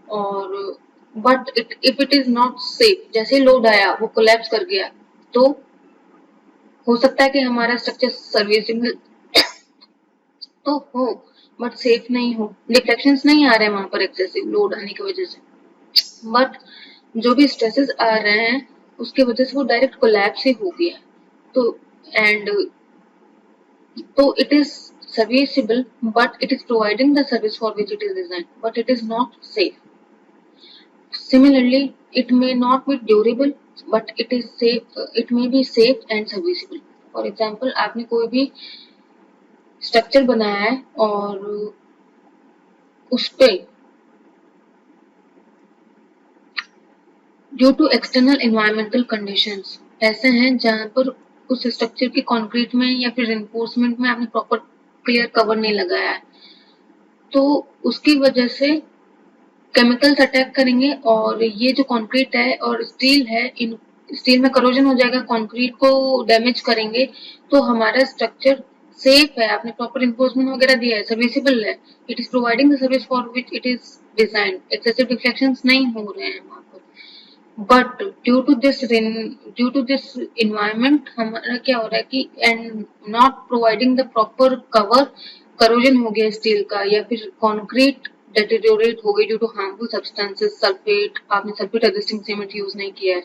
और but if it is not safe, जैसे लोड आया वो कोलैप्स कर गया, तो हो सकता है कि हमारा स्ट्रक्चर सर्विसेबल तो हो बट सेफ नहीं हो, डिफ्लेक्शंस नहीं आ रहे हैं वहां पर एक्सेसिव लोड आने की वजह से, बट जो भी स्ट्रेसेस आ रहे हैं उसकी वजह से वो डायरेक्ट कोलैप्स ही हो गया, तो एंड तो it is serviceable but it is providing the service for which it is designed, but it is not safe. Similarly it may not be durable but it is safe, it may be safe and serviceable. For example आपने कोई भी structure बनाया है और उस पे due to external environmental conditions ऐसे हैं जहां पर उस स्ट्रक्चर की कंक्रीट में या फिर रेनफोर्समेंट में आपने प्रॉपर क्लियर कवर नहीं लगाया है, तो उसकी वजह से केमिकल्स अटैक करेंगे और ये जो कंक्रीट है और स्टील है, इन स्टील में करोजन हो जाएगा, कंक्रीट को डैमेज करेंगे, तो हमारा स्ट्रक्चर सेफ है, आपने प्रॉपर इन्फोर्समेंट वगैरह दिया है, सर्विसेबल है, it is providing the service for which it is design, excessive deflections नहीं हो रहे हैं वहां पर, but due to this environment हमारा क्या हो रहा है कि and not providing the proper cover, corrosion हो गया स्टील का, या फिर कंक्रीट डेटेरियोरेट हो गई due to harmful substances, sulphate, आपने सल्फेट रेजिस्टिंग सीमेंट यूज नहीं किया है,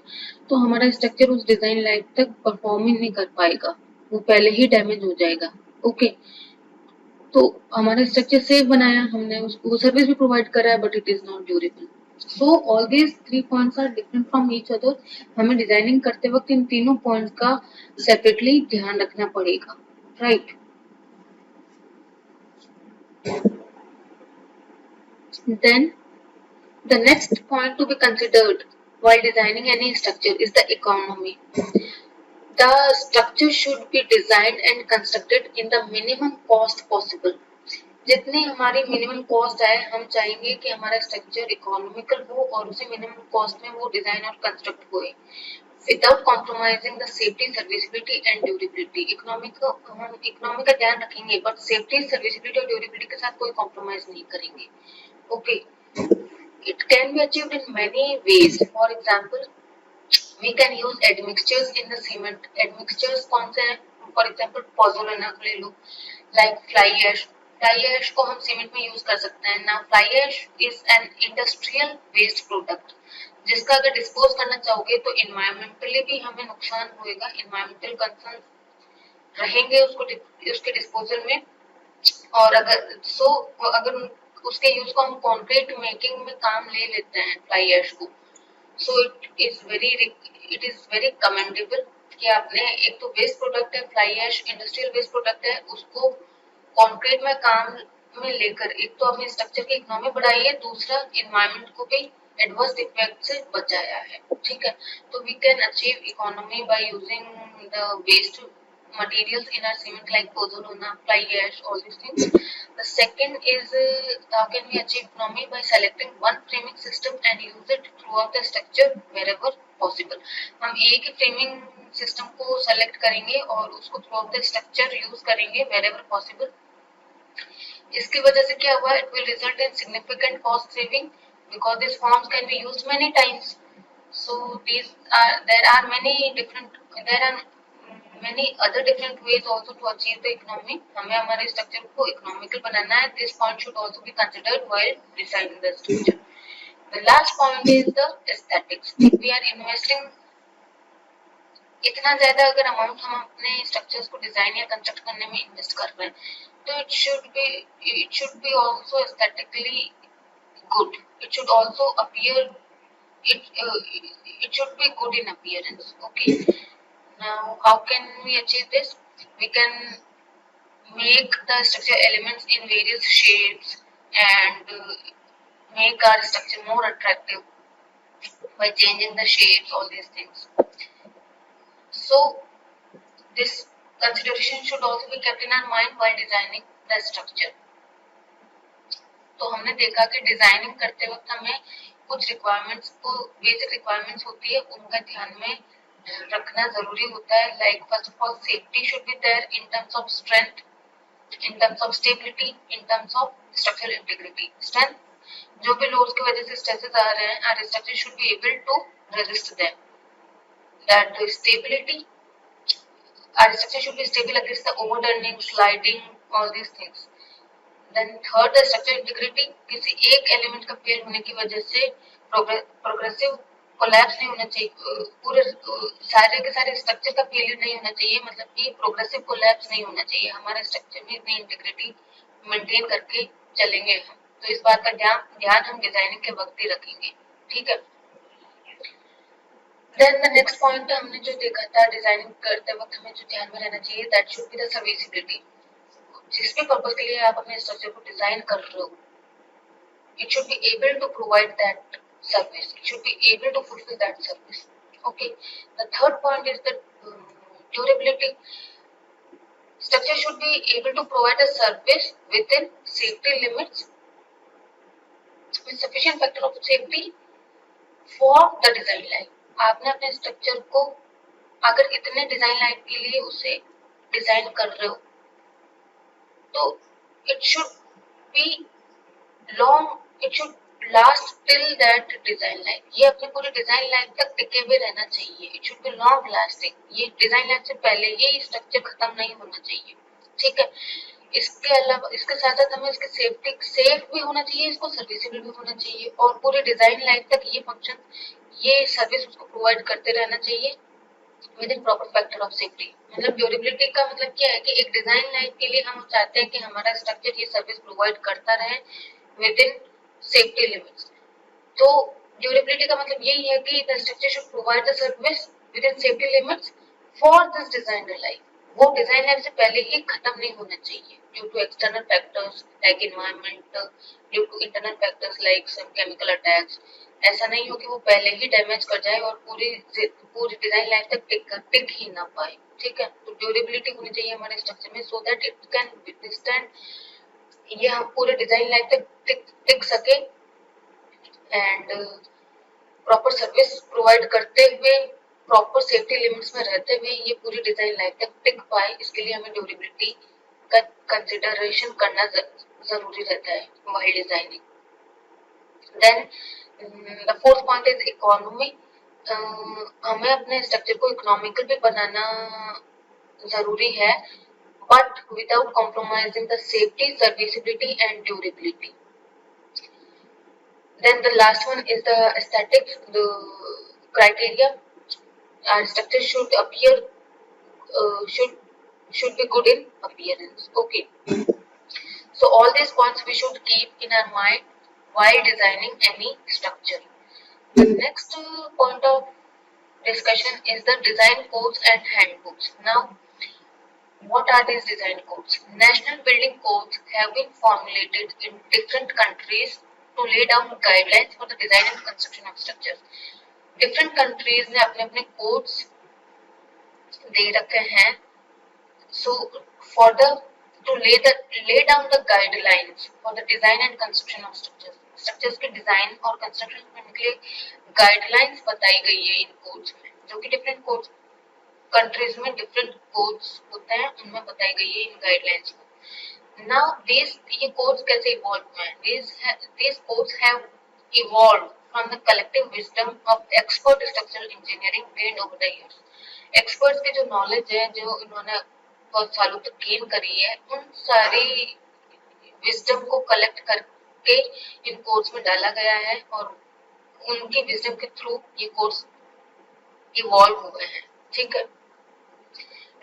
तो हमारा स्ट्रक्चर उस डिजाइन लाइफ तक परफॉर्म ही नहीं कर पाएगा, वो पहले ही डैमेज हो जाएगा। ओके तो हमारा स्ट्रक्चर सेफ बनाया हमने, उसको सर्विस भी प्रोवाइड करा है but it is not durable. So all these 3 points are different from each other, हमें डिजाइनिंग करते वक्त इन तीनों पॉइंट्स का सेपरेटली ध्यान रखना पड़ेगा, right. Then the next point to be considered while designing any structure is the economy. The structure should be designed and constructed in the minimum cost possible. जितनी हमारी मिनिमम कॉस्ट आए हम चाहेंगे कि हमारा स्ट्रक्चर इकोनॉमिकल हो और उसे मिनिमम कॉस्ट में वो डिजाइन और कंस्ट्रक्ट होए without compromising the safety, serviceability and durability. हम इकोनॉमी का ध्यान रखेंगे बट सेफ्टी, सर्विसिबिलिटी और ड्यूरेबिलिटी के साथ कोई कॉम्प्रोमाइज नहीं करेंगे। Okay it can be achieved in many ways, for example we can use admixtures in the cement. Admixtures कौन से हैं, for example pozzolana ले लो, like fly ash, fly ash को हम सीमेंट में यूज कर सकते हैं। Now fly ash is an industrial waste product जिसका अगर डिस्पोज करना चाहोगे तो इन्वायरमेंटली भी हमें नुकसान होएगा, इन्वायरमेंटल कंसर्न रहेंगे उसके डिस्पोजल में, और अगर उसके यूज को हम कंक्रीट मेकिंग में काम ले लेते हैं फ्लाई ऐश को, so it is very commendable कि आपने एक तो वेस्ट प्रोडक्ट है fly ash, industrial waste product है, उसको कंक्रीट में काम में लेकर एक तो अपने स्ट्रक्चर की इकोनॉमी बढ़ाई है, दूसरा एनवायरनमेंट को भी एडवर्स इफेक्ट से बचाया है। ठीक है, तो we can achieve economy by using the waste materials in our cement like pozzolana, fly ash, all these things. The second is how can we achieve economy by selecting one framing system and use it throughout the structure wherever possible. हम एक ही framing system को select करेंगे और उसको throughout the structure use करेंगे wherever possible. इसकी वजह से क्या हुआ? It will result in significant cost saving because these forms can be used many times. So there are many other different ways also to achieve the economy. हमें हमारे structure को economical बनाना है. This point should also be considered while designing the structure. The last point is the aesthetics. If we are investing इतना ज्यादा अगर amount हम अपने structures को डिजाइन या कंस्ट्रक्ट करने में इन्वेस्ट कर रहे हैं, तो it should be also aesthetically good. It should also appear it should be good in appearance. Okay. Now, how can we achieve this? We can make the structure elements in various shapes and make our structure more attractive by changing the shapes, all these things. So, this consideration should also be kept in our mind while designing the structure. तो हमने देखा कि designing करते वक्त हमें कुछ requirements को basic requirements होती है उनका ध्यान में रखना जरूरी होता है. Like first of all safety should be there in terms of strength, in terms of stability, in terms of structural integrity. Strength, जो भी लोड्स की वजह से स्ट्रेसेस आ रहे हैं, our structure should be able to resist them. That stability, our structure should be stable against the overturning, sliding, all these things. Then third, the structural integrity. किसी एक एलिमेंट का फेल होने की वजह से प्रोग्रेसिव कोलैप्स नहीं होना चाहिए, पूरे सारे के सारे स्ट्रक्चर का फेलियर नहीं होना चाहिए, मतलब कि प्रोग्रेसिव कोलैप्स नहीं होना चाहिए. हमारे स्ट्रक्चर में इतनी इंटीग्रिटी मेंटेन करके चलेंगे हम, तो इस बात का ध्यान हम डिजाइनिंग के वक्त ही रखेंगे. ठीक है. Then the next point हमने जो देखा था डिजाइनिंग करते वक्त हमें जो ध्यान में रहना चाहिए, that should be the serviceability. जिस भी पर्पस के लिए आप अपने स्ट्रक्चर को डिजाइन कर रहे हो, it should be able to provide that service. It should be able to fulfill that service. Okay. The third point is the durability. Structure should be able to provide a service within safety limits with sufficient factor of safety for the design life. आपने अपने structure को अगर इतने design life के लिए उसे design कर रहे हो, तो it should B long, it should last till that design life. ये अपनी पूरी डिजाइन लाइफ तक टिके हुए रहना चाहिए. It should B long lasting. ये डिजाइन लाइफ से पहले ये स्ट्रक्चर खत्म नहीं होना चाहिए. ठीक है. इसके अलावा इसके साथ साथ हमें इसके सेफ भी होना चाहिए, इसको सर्विसेबल भी होना चाहिए, और पूरी डिजाइन लाइफ तक ये फंक्शन, ये सर्विस उसको प्रोवाइड करते रहना चाहिए with in proper factor of safety. मतलब ड्यूरेबिलिटी का मतलब क्या है कि एक डिजाइन लाइफ के लिए हम चाहते हैं कि हमारा स्ट्रक्चर ये सर्विस प्रोवाइड करता रहे विद इन सेफ्टी लिमिट्स. तो ड्यूरेबिलिटी का मतलब यही है कि the structure should provide the service within safety limits for this designer life. वो डिजाइन लाइफ से पहले ही खत्म नहीं होना चाहिए due to external factors like environment, due to internal factors like some chemical attacks. ऐसा नहीं हो कि वो पहले ही डैमेज कर जाए और पूरी डिजाइन लाइफ तक टिक ही ना पाए. ठीक है. तो ड्यूरेबिलिटी होनी चाहिए हमारे स्ट्रक्चर में so that it can withstand, ये हम पूरे डिजाइन लाइफ तक टिक सके एंड प्रॉपर सर्विस प्रोवाइड करते हुए, प्रॉपर सेफ्टी लिमिट्स में रहते हुए ये पूरी डिजाइन लाइफ तक टिक पाए. इसके लिए हमें ड्यूरेबिलिटी का कंसिडरेशन करना जरूरी रहता है while designing. Then the fourth point is economy. हमें अपने स्ट्रक्चर को इकोनॉमिकल भी बनाना जरूरी है, but without compromising the safety, serviceability and durability. Then the last one is the aesthetics, the criteria. Our structure should appear, should be good in appearance. Okay. So all these points we should keep in our mind while designing any structure. The next point of discussion is the design codes and handbooks. Now, what are these design codes? National building codes have been formulated in different countries to lay down guidelines for the design and construction of structures. Different countries ने अपने अपने codes दे रखे हैं So for the to lay down the guidelines for the design and construction of structures के design और construction करने के लिए गाइडलाइंस बताई गई है इन कोड्स में, जो कि डिफरेंट कोड्स कंट्रीज में डिफरेंट कोड्स होते हैं, उनमें बताई गई है इन गाइडलाइंस को। नाउ दिस ये कोड्स कैसे इवॉल्व हुए हैं? These codes have evolved from the collective wisdom of expert structural engineering gained over the years. Experts की जो नॉलेज है, जो इन्होंने बहुत सालों तक गेन करी है, उन सारी विजडम को कलेक्ट करके इन कोड्स में डाला गया है और उनकी विजडम के थ्रू ये कोड्स इवॉल्व हुए हैं। ठीक है,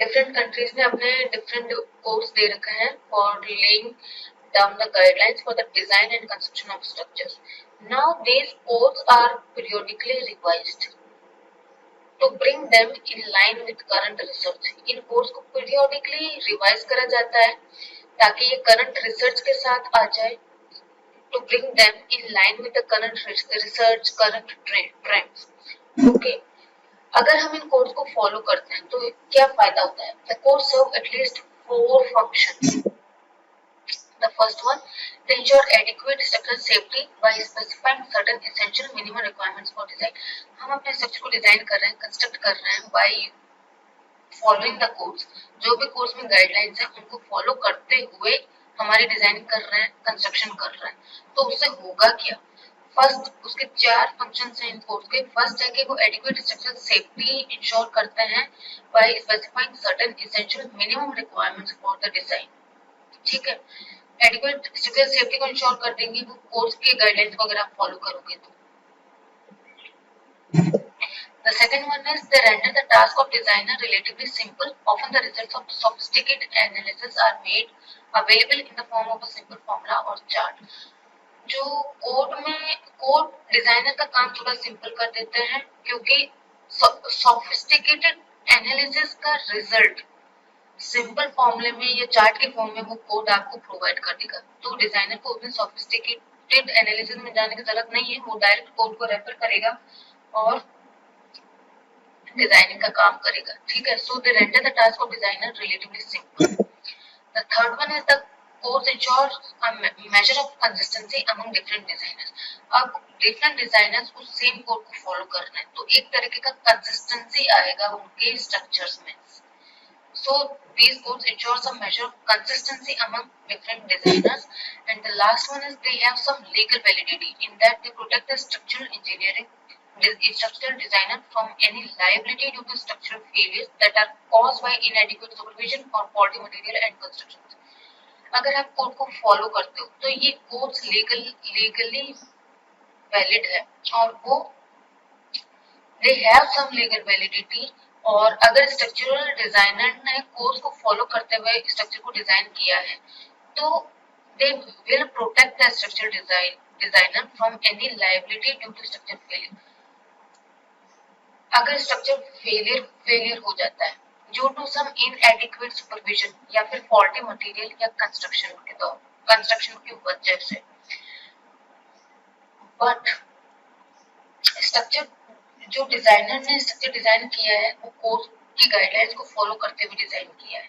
डिफरेंट कंट्रीज ने अपने डिफरेंट कोड्स दे रखे हैं for laying down the guidelines for the design and construction of structures. Now these codes are periodically revised to bring them in line with current research. In codes को periodically revise करा जाता है ताकि ये current research के साथ आ जाए, to bring them in line with the current research, current trends. Okay. अगर हम इन कोड्स को फॉलो करते हैं तो क्या फायदा होता है? The codes serve at least 4 functions. The first one, they ensure adequate structural safety by specifying certain essential minimum requirements for design. हम अपने स्ट्रक्चर को डिजाइन कर रहे हैं, कंस्ट्रक्ट कर रहे हैं by following the codes. जो भी कोड्स में गाइडलाइंस है उनको फॉलो करते हुए हमारी डिजाइनिंग कर रहे हैं, कंस्ट्रक्शन कर रहे हैं, तो उससे होगा क्या? फर्स्ट, उसके 4 फंक्शंस हैं इन कोड्स के। फर्स्ट है कि वो एडिक्वेट स्ट्रक्चरल सेफ्टी इंश्योर करते हैं by specifying certain essential minimum requirements for the design. ठीक है, एडिक्वेट स्ट्रक्चरल सेफ्टी को इंश्योर कर देंगे वो कोड्स के गाइडलाइंस को अगर आप फॉलो करोगे तो। The second one is they render the task of designer relatively simple. Often the results of sophisticated analysis are made available in the form of a simple formula or chart. जो code designer का काम थोड़ा simple कर देते हैं क्योंकि sophisticated analysis का result simple फॉर्मूले में या चार्ट के फॉर्म में वो कोड आपको प्रोवाइड कर देगा, तो डिजाइनर को उतने सोफिस्टिकेटेड एनालिसिस में जाने की जरूरत नहीं है, वो डायरेक्ट कोड को रेफर करेगा और डिजाइनिंग का काम करेगा। ठीक है, so they render the task of designer relatively simple. The third one is the codes ensure a measure of consistency among different designers. अब डिफरेंट डिजाइनर्स उस सेम कोड को फॉलो कर रहे हैं तो एक तरीके का कंसिस्टेंसी आएगा उनके स्ट्रक्चर्स में। So these codes ensure some measure of consistency among different designers, and the last one is they have some legal validity in that they protect the structural designer from any liability due to structural failures that are caused by inadequate supervision or faulty material and construction. अगर आप code को follow करते हो तो ये codes legally valid है और वो they have some legal validity, और अगर स्ट्रक्चरल डिजाइनर ने कोर्स को फॉलो करते हुए स्ट्रक्चर को डिजाइन किया है तो they will protect the structural designer from any liability due to structure failure. अगर स्ट्रक्चर फेलियर हो जाता है due to some inadequate supervision या फिर फॉल्टी मटेरियल या कंस्ट्रक्शन की वजह से, बट स्ट्रक्चर जो डिजाइनर ने स्ट्रक्चर डिजाइन किया है वो कोड की गाइडलाइंस को फॉलो करते हुए डिजाइन किया है,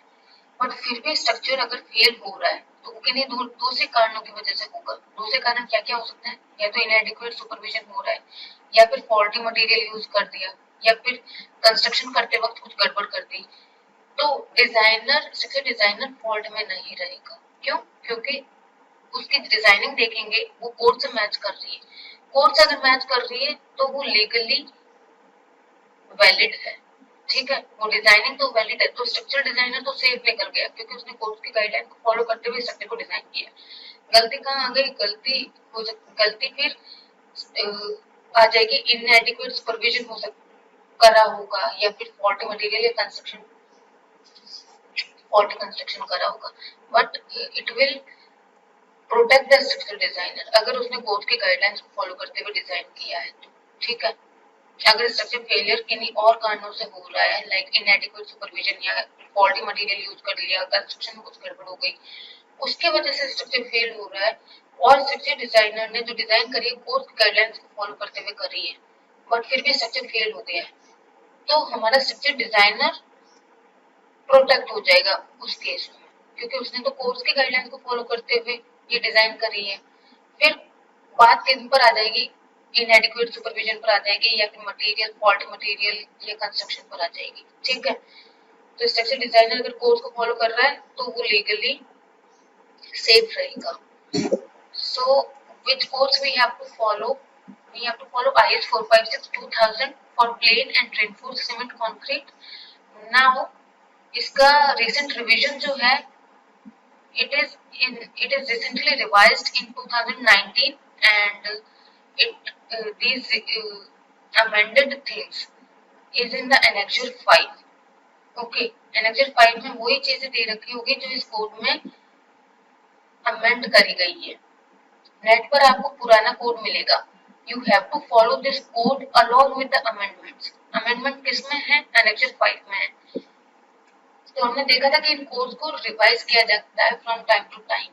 बट फिर भी स्ट्रक्चर अगर फेल हो रहा है तो किन्हीं दूसरे कारणों की वजह से होगा। दूसरे कारण क्या क्या हो सकते हैं? या तो इनएडिक्वेट सुपरविजन हो रहा है, या फिर फॉल्टी मटेरियल यूज कर दिया, या फिर कंस्ट्रक्शन करते वक्त कुछ गड़बड़ कर दी, तो स्ट्रक्चर डिजाइनर फॉल्ट में नहीं रहेगा। क्यों? क्योंकि उसकी डिजाइनिंग देखेंगे वो कोड से मैच कर रही है, कोड से अगर मैच कर रही है तो वो लीगली वैलिड है। ठीक है, वो डिजाइनिंग तो वैलिड है, तो स्ट्रक्चर डिजाइनर तो सेफ निकल गया क्योंकि उसने कोड की गाइडलाइन को फॉलो करते हुए स्ट्रक्चर को डिजाइन किया। गलती कहाँ आ गई? गलती फिर आ जाएगी इनएडिक्वेट सुपरविजन हो करा होगा, या फिर फॉल्टी मटेरियल या फॉल्टी कंस्ट्रक्शन करा होगा, but it will protect the structural designer अगर उसने कोड की गाइडलाइंस को फॉलो करते हुए डिजाइन किया है तो। ठीक है, अगर स्ट्रक्चर फेलियर किन्हीं और कारणों से हो रहा है लाइक इनएडिक्वेट सुपरविजन या फॉल्टी मटेरियल यूज कर लिया, कंस्ट्रक्शन में कुछ गड़बड़ हो गई, उसके वजह से स्ट्रक्चर फेल हो रहा है और स्ट्रक्चर डिजाइनर ने जो डिजाइन करी है कोर्स गाइडलाइंस को फॉलो करते हुए करी है, बट फिर भी स्ट्रक्चर फेल हो गया है, तो हमारा स्ट्रक्चर डिजाइनर प्रोटेक्ट हो जाएगा उस केस में, क्योंकि उसने तो कोर्स की गाइडलाइंस को फॉलो करते हुए ये डिजाइन करी है। फिर बात किन पर आ जाएगी, इनएडिक्वेट सुपरविजन पर आ जाएगी, या फिर मटेरियल फॉल्ट मटेरियल या कंस्ट्रक्शन पर आ जाएगी। ठीक है, तो स्ट्रक्चर डिजाइनर अगर कोर्स को फॉलो कर रहा है तो वो लीगली सेफ रहेगा। So which course we have to follow? We have to follow IS 456-2000 for plain and reinforced cement concrete. Now इसका recent revision जो है it is recently revised in 2019, and these amended things is in the Annexure 5. Okay, Annexure 5 में वही चीजें दे रखी होगी जो इस कोड में अमेंड करी गई है। नेट पर आपको पुराना कोड मिलेगा। You have to follow this code along with the amendments. Amendment किसमें है? एनेक्सर 5 में है। तो हमने देखा था कि इन कोड्स को रिवाइज किया जाता है फ्रॉम टाइम टू टाइम।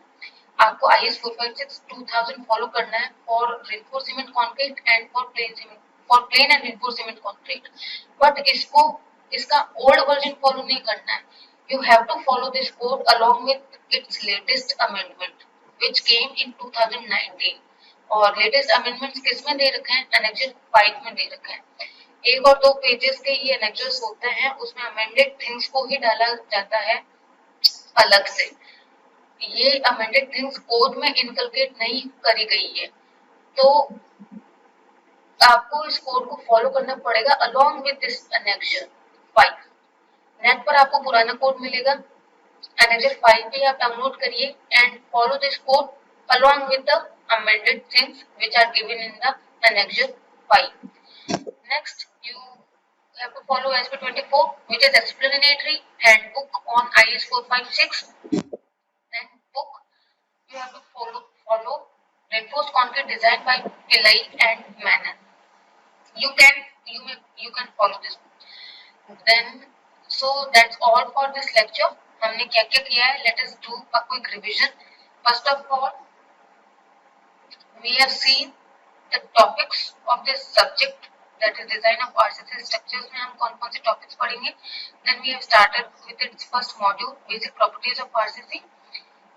आपको IS 456-2000 फॉलो करना है for reinforced cement concrete and for plain and reinforced cement concrete, but इसका ओल्ड वर्जन फॉलो नहीं करना है। You have to follow this code along with its latest amendment which came in 2019। और latest amendments किसमें दे रखे हैं? Annexure 5 में दे रखे हैं। 1 और 2 पेजेस के ये एनेक्सर्स होते हैं, उसमें अमेंडेड थिंग्स को ही डाला जाता है अलग से। ये अमेंडेड थिंग्स कोड में इनकलकेट नहीं करी गई है, तो आपको इस कोड को फॉलो करना पड़ेगा along with this annexure 5। Net पर आपको पुराना कोड मिलेगा, एनेक्सर 5 भी आप डाउनलोड करिए and follow this code along with the amended things which are given in the Annexure 5. Next, you have to follow SP 24, which is explanatory handbook on IS 456. Then book, you have to follow reinforced concrete design by Pillai and Menon. You can follow this. Then so that's all for this lecture. हमने क्या क्या किया है? Let us do a quick revision. First of all, we have seen the topics of this subject, that is design of RCC structures में हम कौन कौन से topics पढ़ेंगे। Then we have started with its first module, basic properties of RCC.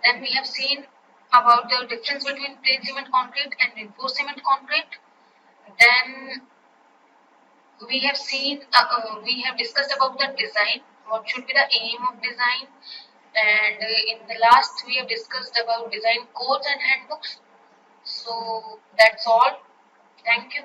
Then we have seen about the difference between plain cement concrete and reinforced cement concrete. Then we have discussed about the design, what should be the aim of design, and in the last we have discussed about design codes and handbooks. So that's all. Thank you.